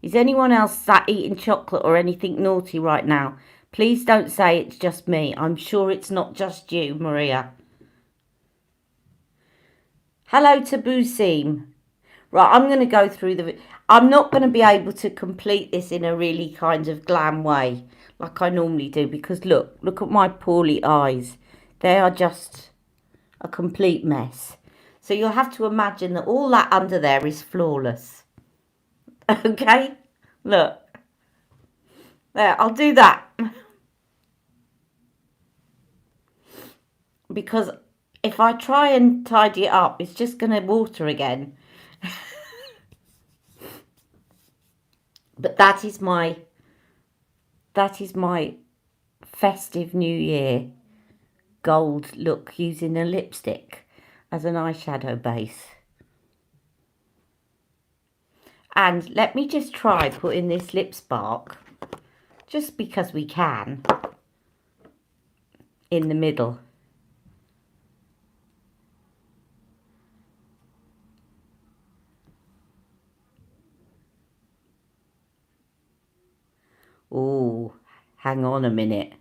Is anyone else sat eating chocolate or anything naughty right now? Please don't say it's just me. I'm sure it's not just you, Maria. Hello to Busim. Right, I'm going to go through I'm not going to be able to complete this in a really kind of glam way like I normally do because look at my poorly eyes. They are just a complete mess. So you'll have to imagine that all that under there is flawless. Okay? Look. There, I'll do that. Because if I try and tidy it up, it's just going to water again. But that is my festive New Year gold look using a lipstick as an eyeshadow base. And let me just try putting this Lip Spark, just because we can, in the middle. Oh, hang on a minute.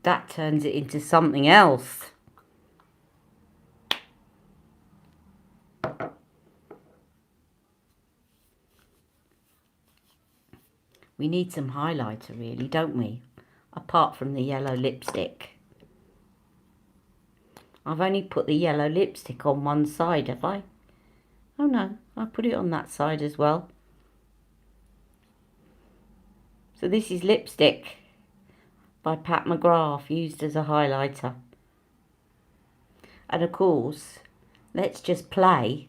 That turns it into something else. We need some highlighter really, don't we? Apart from the yellow lipstick. I've only put the yellow lipstick on one side, have I? Oh no, I put it on that side as well. So this is Lipstick by Pat McGrath, used as a highlighter. And of course, let's just play.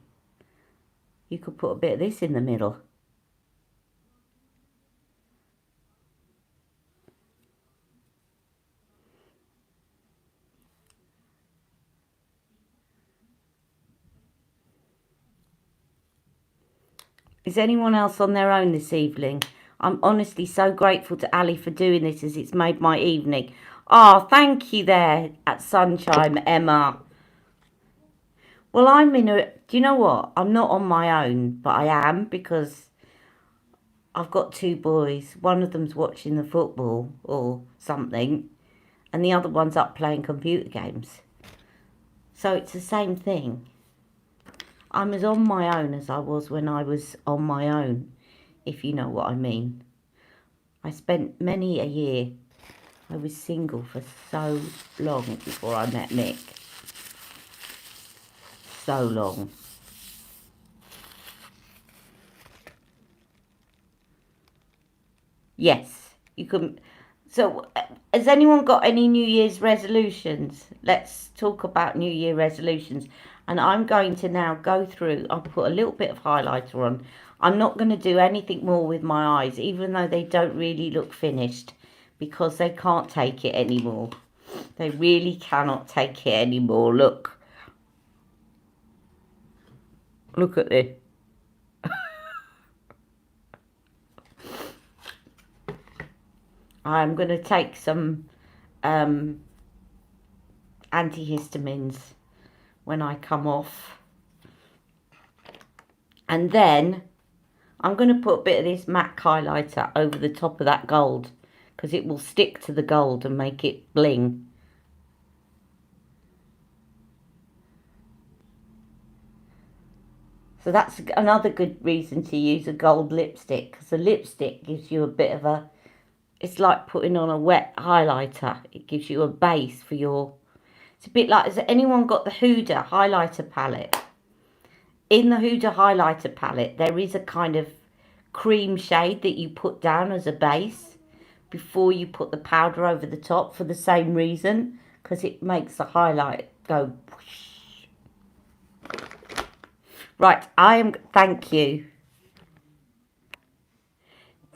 You could put a bit of this in the middle. Is anyone else on their own this evening? I'm honestly so grateful to Ali for doing this, as it's made my evening. Oh, thank you there at Sunshine, Emma. Well, do you know what? I'm not on my own, but I am, because I've got two boys. One of them's watching the football or something, and the other one's up playing computer games. So it's the same thing. I'm as on my own as I was when I was on my own, if you know what I mean. I spent many a year, I was single for so long before I met Mick. So long. Yes, you can. So, has anyone got any New Year's resolutions? Let's talk about New Year resolutions. And I'm going to now go through, I'll put a little bit of highlighter on. I'm not going to do anything more with my eyes, even though they don't really look finished, because they can't take it anymore. They really cannot take it anymore. Look. Look at this. I'm going to take some antihistamines when I come off. And then I'm going to put a bit of this MAC highlighter over the top of that gold, because it will stick to the gold and make it bling. So that's another good reason to use a gold lipstick, because the lipstick gives you a bit of a, it's like putting on a wet highlighter. It gives you a base for your, it's a bit like, has anyone got the Huda highlighter palette? In the Huda highlighter palette, there is a kind of cream shade that you put down as a base before you put the powder over the top, for the same reason, because it makes the highlight go whoosh. Right, thank you.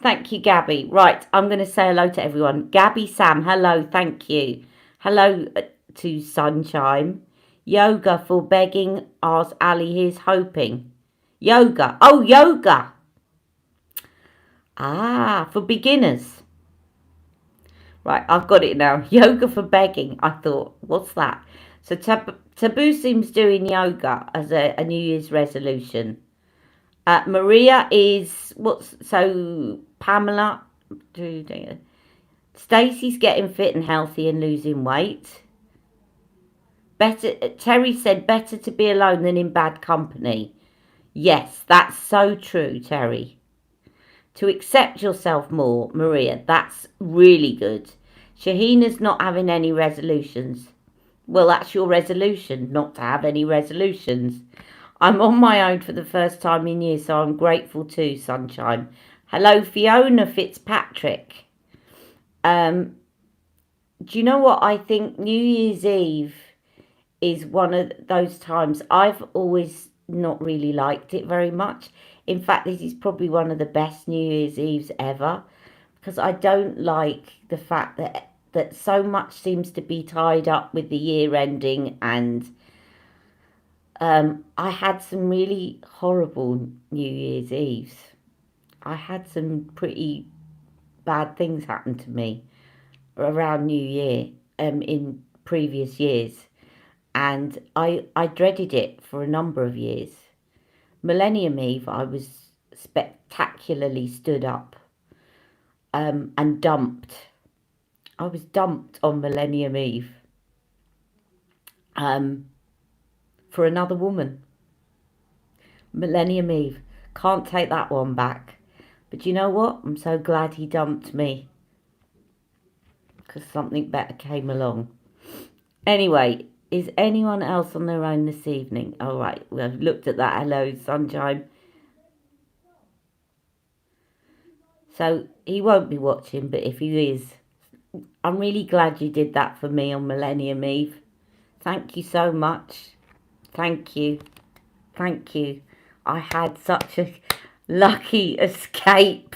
Thank you, Gabby. Right, I'm going to say hello to everyone. Gabby, Sam, hello, thank you. Hello to Sunshine. Yoga for begging, asked Ali. Here's hoping. Yoga. Oh, yoga. Ah, for beginners. Right, I've got it now. Yoga for begging. I thought, what's that? So Taboo seems doing yoga as a New Year's resolution. Maria is Pamela. Stacey's getting fit and healthy and losing weight. Terry said better to be alone than in bad company. Yes, that's so true, Terry. To accept yourself more, Maria, that's really good. Shahina's not having any resolutions. Well, that's your resolution, not to have any resolutions. I'm on my own for the first time in years, so I'm grateful too, Sunshine. Hello, Fiona Fitzpatrick. Do you know what? I think New Year's Eve is one of those times I've always not really liked it very much. In fact, this is probably one of the best New Year's Eves ever, because I don't like the fact that so much seems to be tied up with the year ending, and I had some really horrible New Year's Eves. I had some pretty bad things happen to me around New Year in previous years, and I dreaded it for a number of years. Millennium Eve, I was spectacularly stood up and dumped. I was dumped on Millennium Eve for another woman. Millennium Eve. Can't take that one back. But you know what? I'm so glad he dumped me, because something better came along. Anyway, is anyone else on their own this evening? All right, we've looked at that. Hello, Sunshine. So he won't be watching, but if he is, I'm really glad you did that for me on Millennium Eve. Thank you so much. Thank you. Thank you. I had such a lucky escape.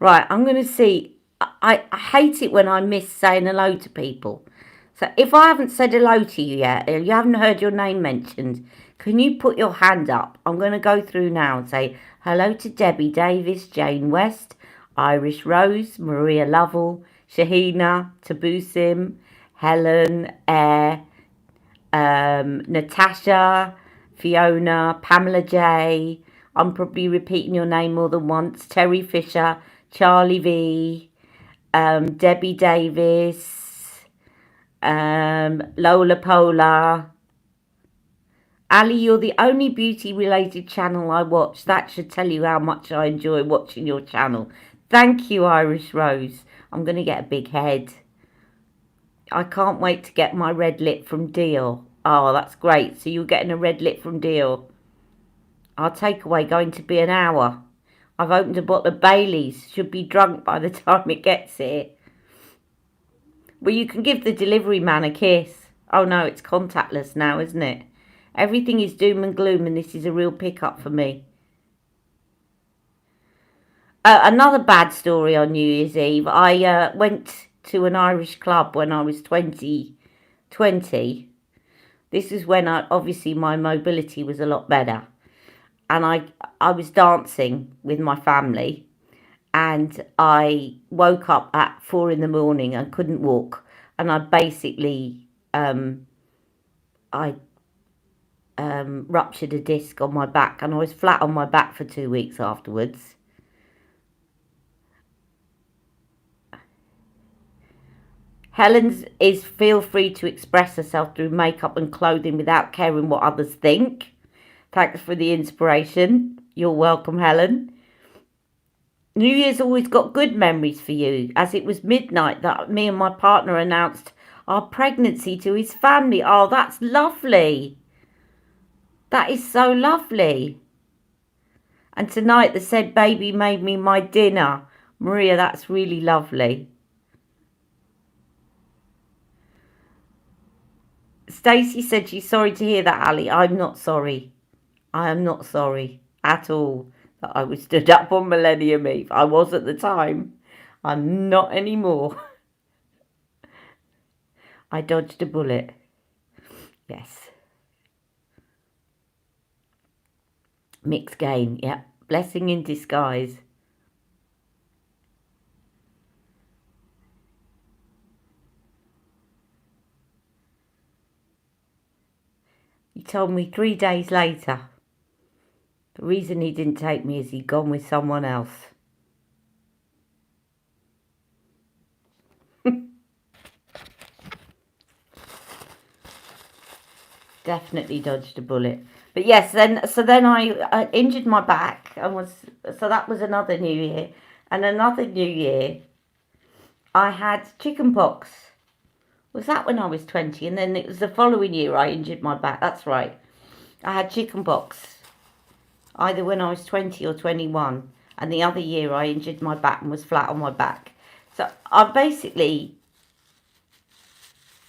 Right, I'm going to see. I hate it when I miss saying hello to people. So if I haven't said hello to you yet, or you haven't heard your name mentioned, can you put your hand up? I'm going to go through now and say hello to Debbie Davis, Jane West, Irish Rose, Maria Lovell, Shahina, Taboo Sim, Helen, Air, Natasha, Fiona, Pamela J. I'm probably repeating your name more than once. Terry Fisher, Charlie V, Debbie Davis, Lola Polar. Ali, you're the only beauty-related channel I watch. That should tell you how much I enjoy watching your channel. Thank you, Irish Rose. I'm going to get a big head. I can't wait to get my red lip from Deal. Oh, that's great. So you're getting a red lip from Deal. Our takeaway going to be an hour. I've opened a bottle of Baileys. Should be drunk by the time it gets here. Well, you can give the delivery man a kiss. Oh no, it's contactless now, isn't it? Everything is doom and gloom, and this is a real pickup for me. Another bad story on New Year's Eve. I went to an Irish club when I was 20. This is when obviously my mobility was a lot better. And I was dancing with my family, and I woke up at 4 a.m. and couldn't walk. And I basically, ruptured a disc on my back, and I was flat on my back for 2 weeks afterwards. Helen's is feel free to express herself through makeup and clothing without caring what others think. Thanks for the inspiration. You're welcome, Helen. New Year's always got good memories for you, as it was midnight that me and my partner announced our pregnancy to his family. Oh, that's lovely. That is so lovely. And tonight the said baby made me my dinner. Maria, that's really lovely. Stacey said she's sorry to hear that, Ali. I'm not sorry. I am not sorry at all that I was stood up on Millennium Eve. I was at the time. I'm not anymore. I dodged a bullet. Yes. Mixed gain. Yeah. Blessing in disguise. He told me 3 days later. The reason he didn't take me is he'd gone with someone else. Definitely dodged a bullet. But yes, then I injured my back and so that was another New Year. And another New Year, I had chicken pox. Was that when I was 20? And then it was the following year I injured my back. That's right. I had chicken pox. Either when I was 20 or 21. And the other year I injured my back and was flat on my back. So I basically...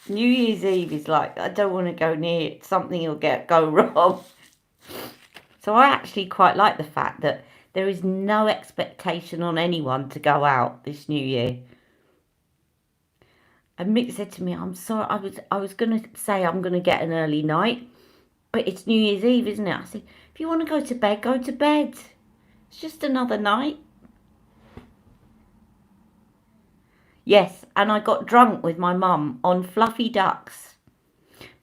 New Year's Eve is like, I don't want to go near it. Something will go wrong. So I actually quite like the fact that there is no expectation on anyone to go out this New Year. And Mick said to me, I'm sorry, I was going to say I'm going to get an early night, but it's New Year's Eve, isn't it? I said, if you want to go to bed, go to bed. It's just another night. Yes, and I got drunk with my mum on fluffy ducks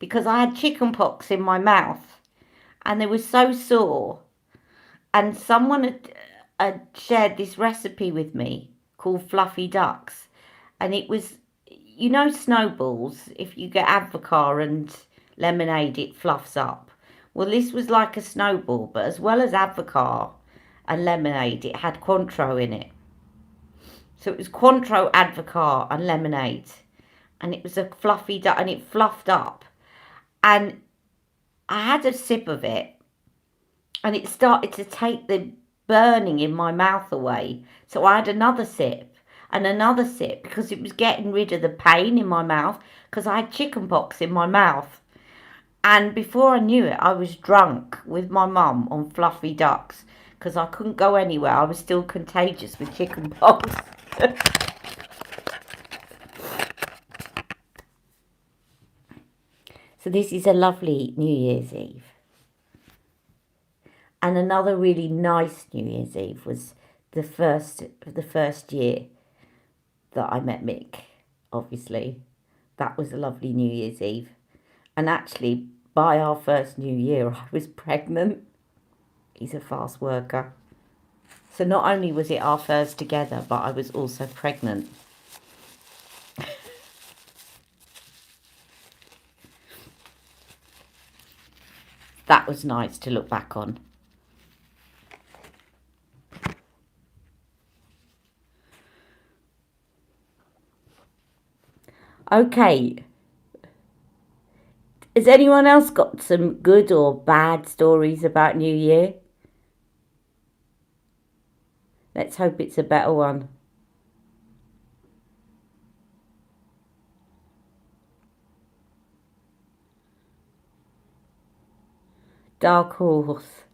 because I had chicken pox in my mouth and they were so sore. And someone had shared this recipe with me called fluffy ducks. And it was, you know, snowballs, if you get Advocaat and lemonade, it fluffs up. Well, this was like a snowball, but as well as Advocaat and lemonade, it had Cointreau in it. So it was Cointreau, Advocaat and lemonade. And it was a fluffy duck and it fluffed up. And I had a sip of it and it started to take the burning in my mouth away. So I had another sip and another sip because it was getting rid of the pain in my mouth because I had chicken pox in my mouth. And before I knew it, I was drunk with my mum on fluffy ducks because I couldn't go anywhere. I was still contagious with chicken pox. So this is a lovely New Year's Eve. And another really nice New Year's Eve was the first year that I met Mick, obviously. That was a lovely New Year's Eve. And actually, by our first New Year, I was pregnant. He's a fast worker. So not only was it our first together, but I was also pregnant. That was nice to look back on. Okay. Has anyone else got some good or bad stories about New Year? Let's hope it's a better one. Dark horse.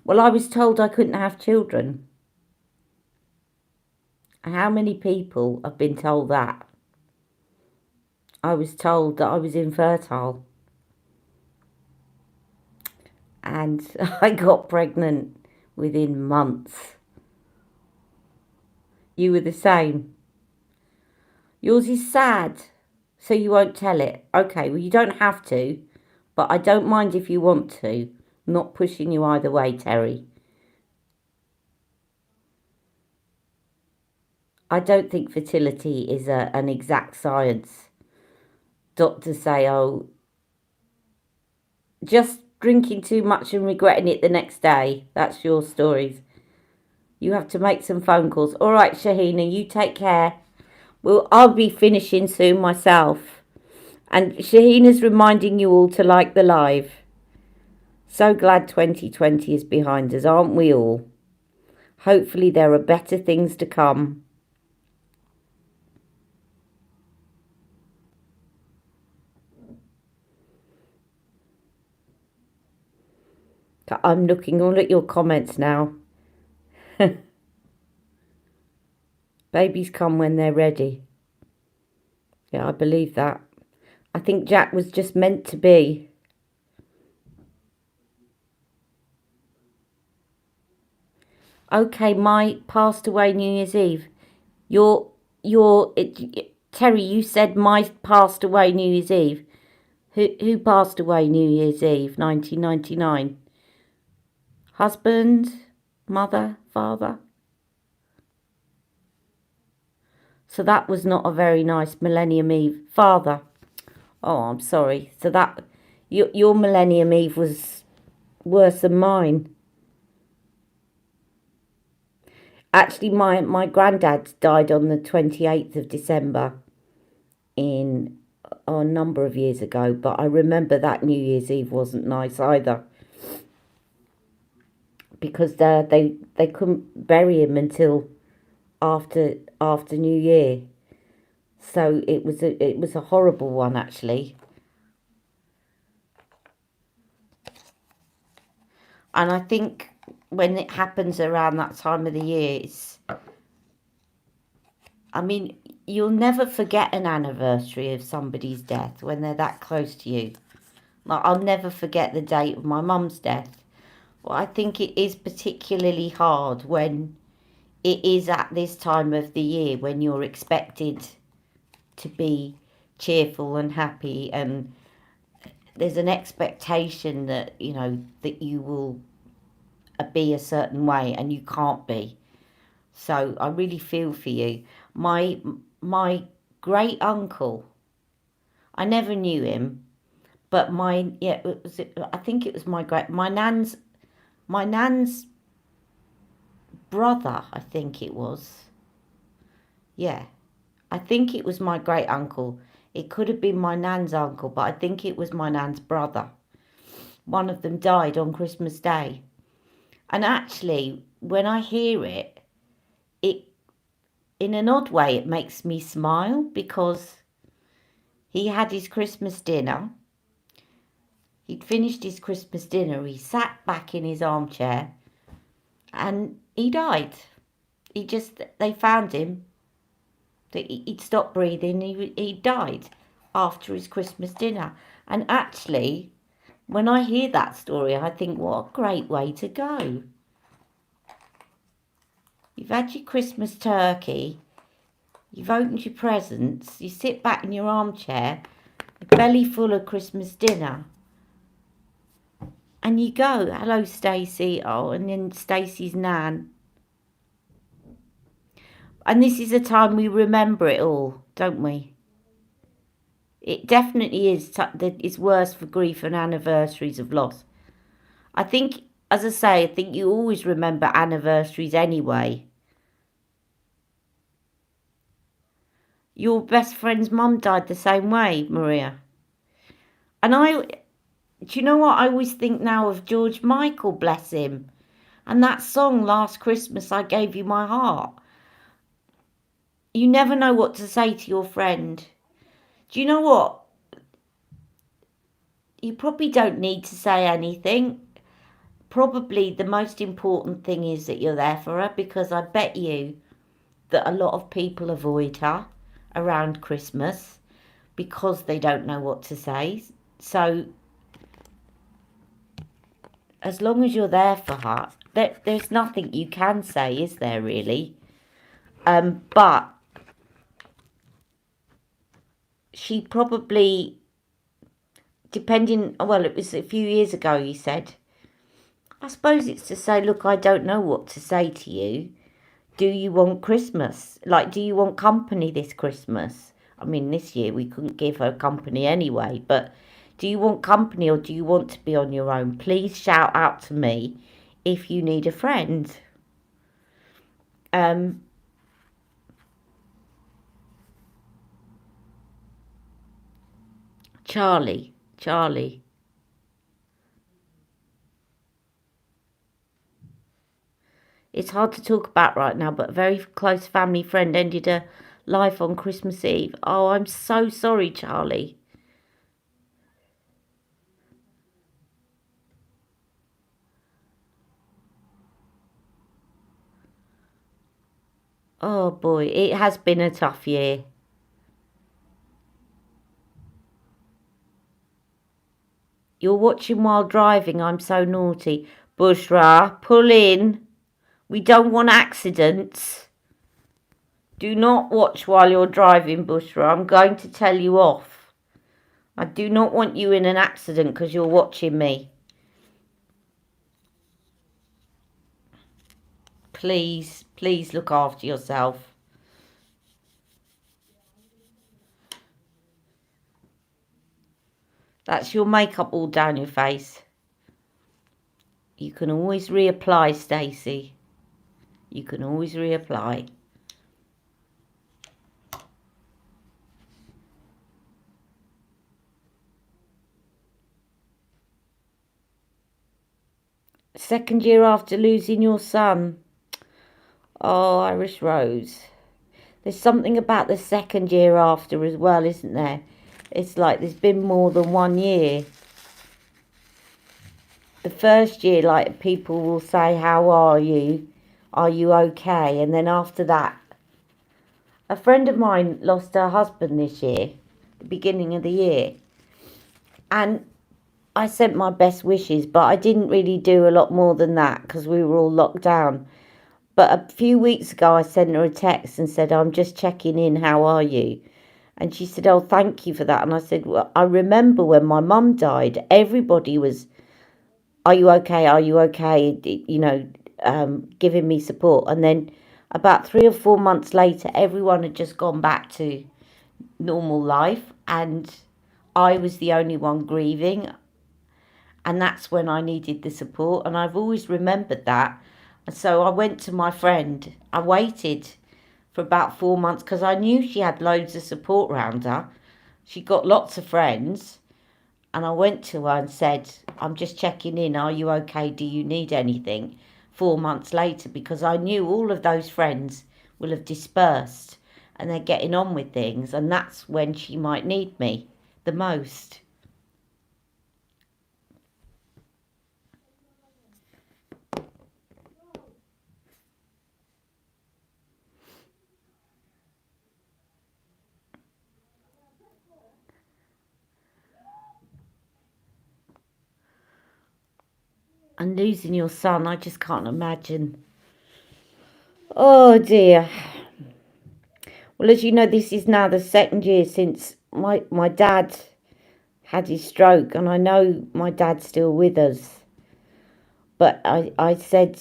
Well, I was told I couldn't have children. How many people have been told that? I was told that I was infertile. And I got pregnant within months. You were the same. Yours is sad, so you won't tell it. Okay, well, you don't have to, but I don't mind if you want to. I'm not pushing you either way, Terry. I don't think fertility is an exact science. Doctors say, oh, just drinking too much and regretting it the next day. That's your stories. You have to make some phone calls. All right, Shahina, you take care. Well, I'll be finishing soon myself. And Shahina's reminding you all to like the live. So glad 2020 is behind us, aren't we all? Hopefully there are better things to come. I'm looking all at your comments now. Babies come when they're ready. Yeah, I believe that. I think Jack was just meant to be. Okay, my passed away New Year's Eve. Terry, you said my passed away New Year's Eve. Who passed away New Year's Eve, 1999? Husband, mother, father? So that was not a very nice Millennium Eve. Father. Oh, I'm sorry. So that your Millennium Eve was worse than mine. Actually, my granddad died on the 28th of December a number of years ago, but I remember that New Year's Eve wasn't nice either, because they couldn't bury him until after New Year. So it was a horrible one, actually. And I think when it happens around that time of the year, you'll never forget an anniversary of somebody's death when they're that close to you. Like, I'll never forget the date of my mum's death. Well, I think it is particularly hard when it is at this time of the year when you're expected to be cheerful and happy, and there's an expectation that, that you will be a certain way and you can't be. So I really feel for you. My great uncle, I never knew him, but I think it was my nan's brother, I think it was. Yeah, I think it was my great uncle. It could have been my nan's uncle, but I think it was my nan's brother. One of them died on Christmas Day. And actually, when I hear it, in an odd way, it makes me smile, because he had his Christmas dinner. He'd finished his Christmas dinner. He sat back in his armchair and he died. They found him. He'd stopped breathing. He died after his Christmas dinner. And actually, when I hear that story, I think, what a great way to go. You've had your Christmas turkey, you've opened your presents, you sit back in your armchair, a belly full of Christmas dinner, and you go, hello Stacey, oh, and then Stacey's nan. And this is a time we remember it all, don't we? It definitely is. It's worse for grief and anniversaries of loss. I think, as I say, I think you always remember anniversaries anyway. Your best friend's mum died the same way, Maria. And do you know what? I always think now of George Michael, bless him. And that song, Last Christmas, I Gave You My Heart. You never know what to say to your friend. Do you know what? You probably don't need to say anything. Probably the most important thing is that you're there for her, because I bet you that a lot of people avoid her around Christmas because they don't know what to say. So as long as you're there for her, there's nothing you can say, is there, really? But she probably, well, it was a few years ago, you said, I suppose it's to say, look, I don't know what to say to you. Do you want Christmas? Like, do you want company this Christmas? I mean, this year we couldn't give her company anyway, but do you want company, or do you want to be on your own? Please shout out to me if you need a friend. Charlie. It's hard to talk about right now, but a very close family friend ended her life on Christmas Eve. Oh, I'm so sorry, Charlie. Oh boy, it has been a tough year. You're watching while driving. I'm so naughty. Bushra, pull in. We don't want accidents. Do not watch while you're driving, Bushra. I'm going to tell you off. I do not want you in an accident because you're watching me. Please, please look after yourself. That's your makeup all down your face. You can always reapply, Stacey. You can always reapply. Second year after losing your son. Oh, Irish Rose. There's something about the second year after as well, isn't there? It's like there's been more than 1 year. The first year, like, people will say, how are you? Are you okay? And then after that, a friend of mine lost her husband this year, the beginning of the year. And I sent my best wishes, but I didn't really do a lot more than that because we were all locked down. But a few weeks ago, I sent her a text and said, I'm just checking in, how are you? And she said, oh, thank you for that. And I said, well, I remember when my mum died, everybody was, are you okay? Are you okay? You know, giving me support. And then about 3 or 4 months later, everyone had just gone back to normal life. And I was the only one grieving. And that's when I needed the support. And I've always remembered that. And so I went to my friend. I waited for about 4 months because I knew she had loads of support around her. She got lots of friends. And I went to her and said, I'm just checking in. Are you okay? Do you need anything? 4 months later, because I knew all of those friends will have dispersed and they're getting on with things. And that's when she might need me the most. And losing your son, I just can't imagine. Oh dear. Well, as you know, this is now the second year since my dad had his stroke, and I know my dad's still with us. But I said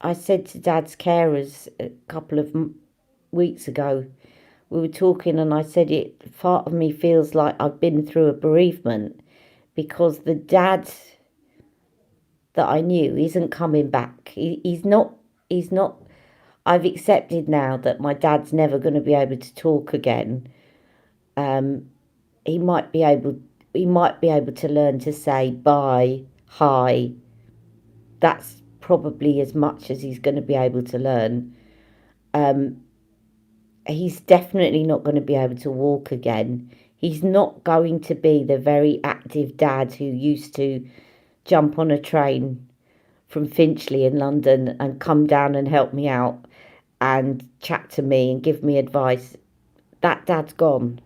to Dad's carers a couple of weeks ago, we were talking, and I said part of me feels like I've been through a bereavement because the dad that I knew isn't coming back. He's not. I've accepted now that my dad's never going to be able to talk again. He might be able to learn to say bye, hi. That's probably as much as he's going to be able to learn. He's definitely not going to be able to walk again. He's not going to be the very active dad who used to jump on a train from Finchley in London and come down and help me out and chat to me and give me advice. That dad's gone.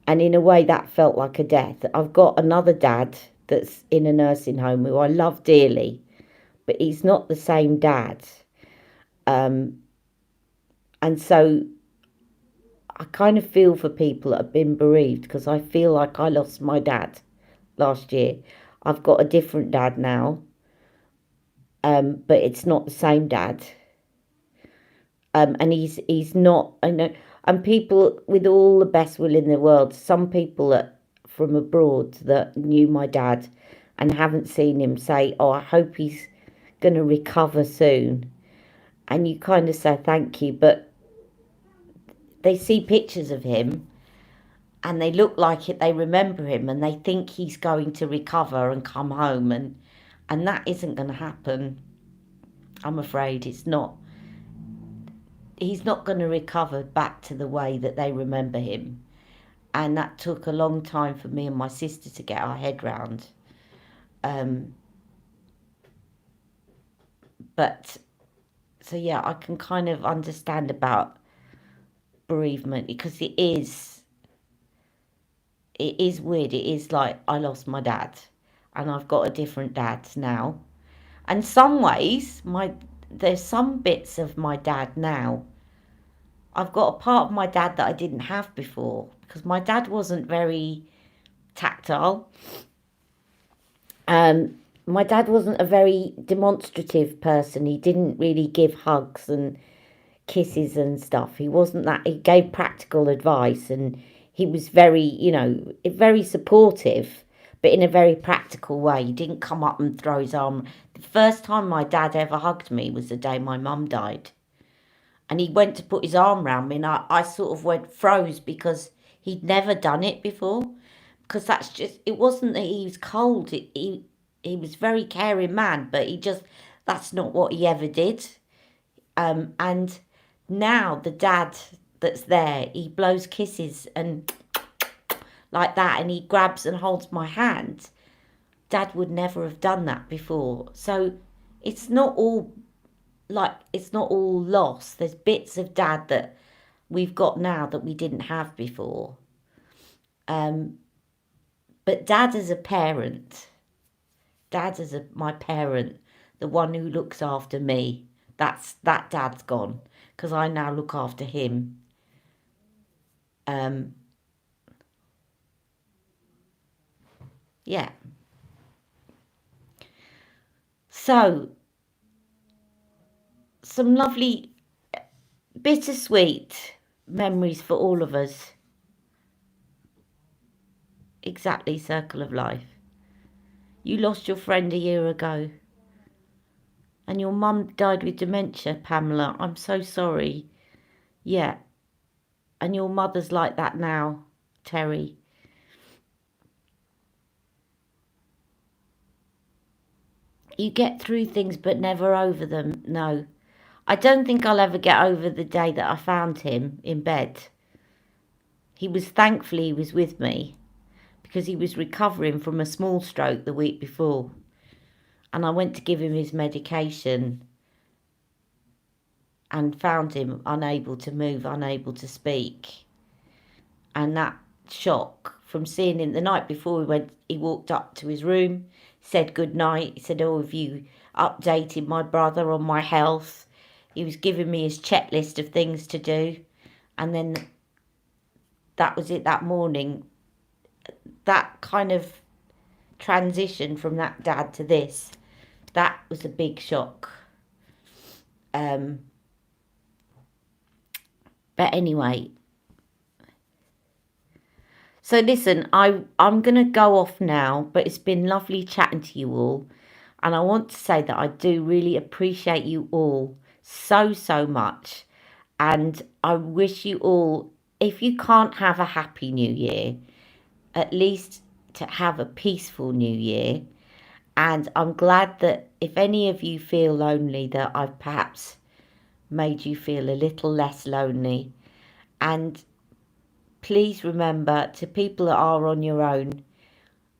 And in a way, that felt like a death. I've got another dad that's in a nursing home who I love dearly, but he's not the same dad. And so I kind of feel for people that have been bereaved because I feel like I lost my dad last year. I've got a different dad now, but it's not the same dad. And he's not, I know, and people with all the best will in the world, some people that from abroad that knew my dad and haven't seen him say, oh, I hope he's going to recover soon. And you kind of say thank you, but they see pictures of him and they look like it, they remember him and they think he's going to recover and come home, and that isn't going to happen. I'm afraid it's not. He's not going to recover back to the way that they remember him. And that took a long time for me and my sister to get our head round. But So yeah, I can kind of understand about bereavement, because it is weird. It is like I lost my dad and I've got a different dad now. And some ways, there's some bits of my dad now. I've got a part of my dad that I didn't have before, because my dad wasn't very tactile. My dad wasn't a very demonstrative person. He didn't really give hugs and kisses and stuff. He wasn't that. He gave practical advice, and he was very, very supportive, but in a very practical way. He didn't come up and throw his arm. The first time my dad ever hugged me was the day my mum died. And he went to put his arm around me, and I sort of froze, because he'd never done it before. Because it wasn't that he was cold. He was a very caring man, but that's not what he ever did. And now the dad that's there, he blows kisses and like that, and he grabs and holds my hand. Dad would never have done that before. So it's not all lost. There's bits of dad that we've got now that we didn't have before. But dad as a parent, my parent, the one who looks after me, that dad's gone, because I now look after him. Yeah. So, some lovely, bittersweet memories for all of us. Exactly, circle of life. You lost your friend a year ago. And your mum died with dementia, Pamela. I'm so sorry. Yeah. And your mother's like that now, Terry. You get through things but never over them. No. I don't think I'll ever get over the day that I found him in bed. Thankfully he was with me, because he was recovering from a small stroke the week before. And I went to give him his medication and found him unable to move, unable to speak. And that shock from seeing him the night before, he walked up to his room, said good night. He said, "Oh, have you updated my brother on my health?" He was giving me his checklist of things to do. And then that was it that morning. That kind of transition from that dad to this, that was a big shock. But anyway, so listen, I'm going to go off now, but it's been lovely chatting to you all. And I want to say that I do really appreciate you all so much. And I wish you all, if you can't have a happy new year, at least to have a peaceful new year. And I'm glad that if any of you feel lonely, that I've perhaps made you feel a little less lonely. And please remember, to people that are on your own,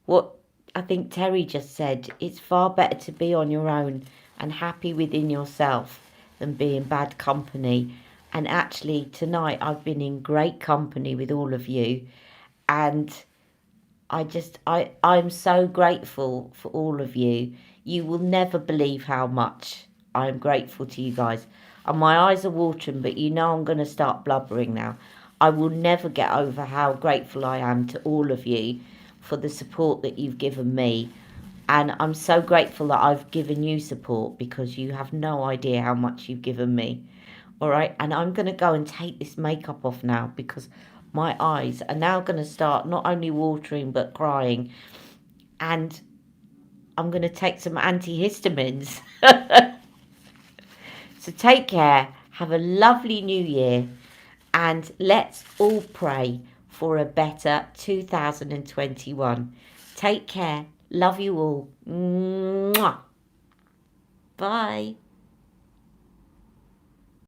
what I think Terry just said, it's far better to be on your own and happy within yourself than be in bad company. And actually tonight I've been in great company with all of you, and I'm so grateful for all of you. You will never believe how much I'm grateful to you guys. And my eyes are watering, but you know I'm going to start blubbering now. I will never get over how grateful I am to all of you for the support that you've given me. And I'm so grateful that I've given you support, because you have no idea how much you've given me. All right, and I'm going to go and take this makeup off now, because my eyes are now going to start not only watering but crying. And I'm going to take some antihistamines. So take care. Have a lovely new year. And let's all pray for a better 2021. Take care. Love you all. Mwah. Bye.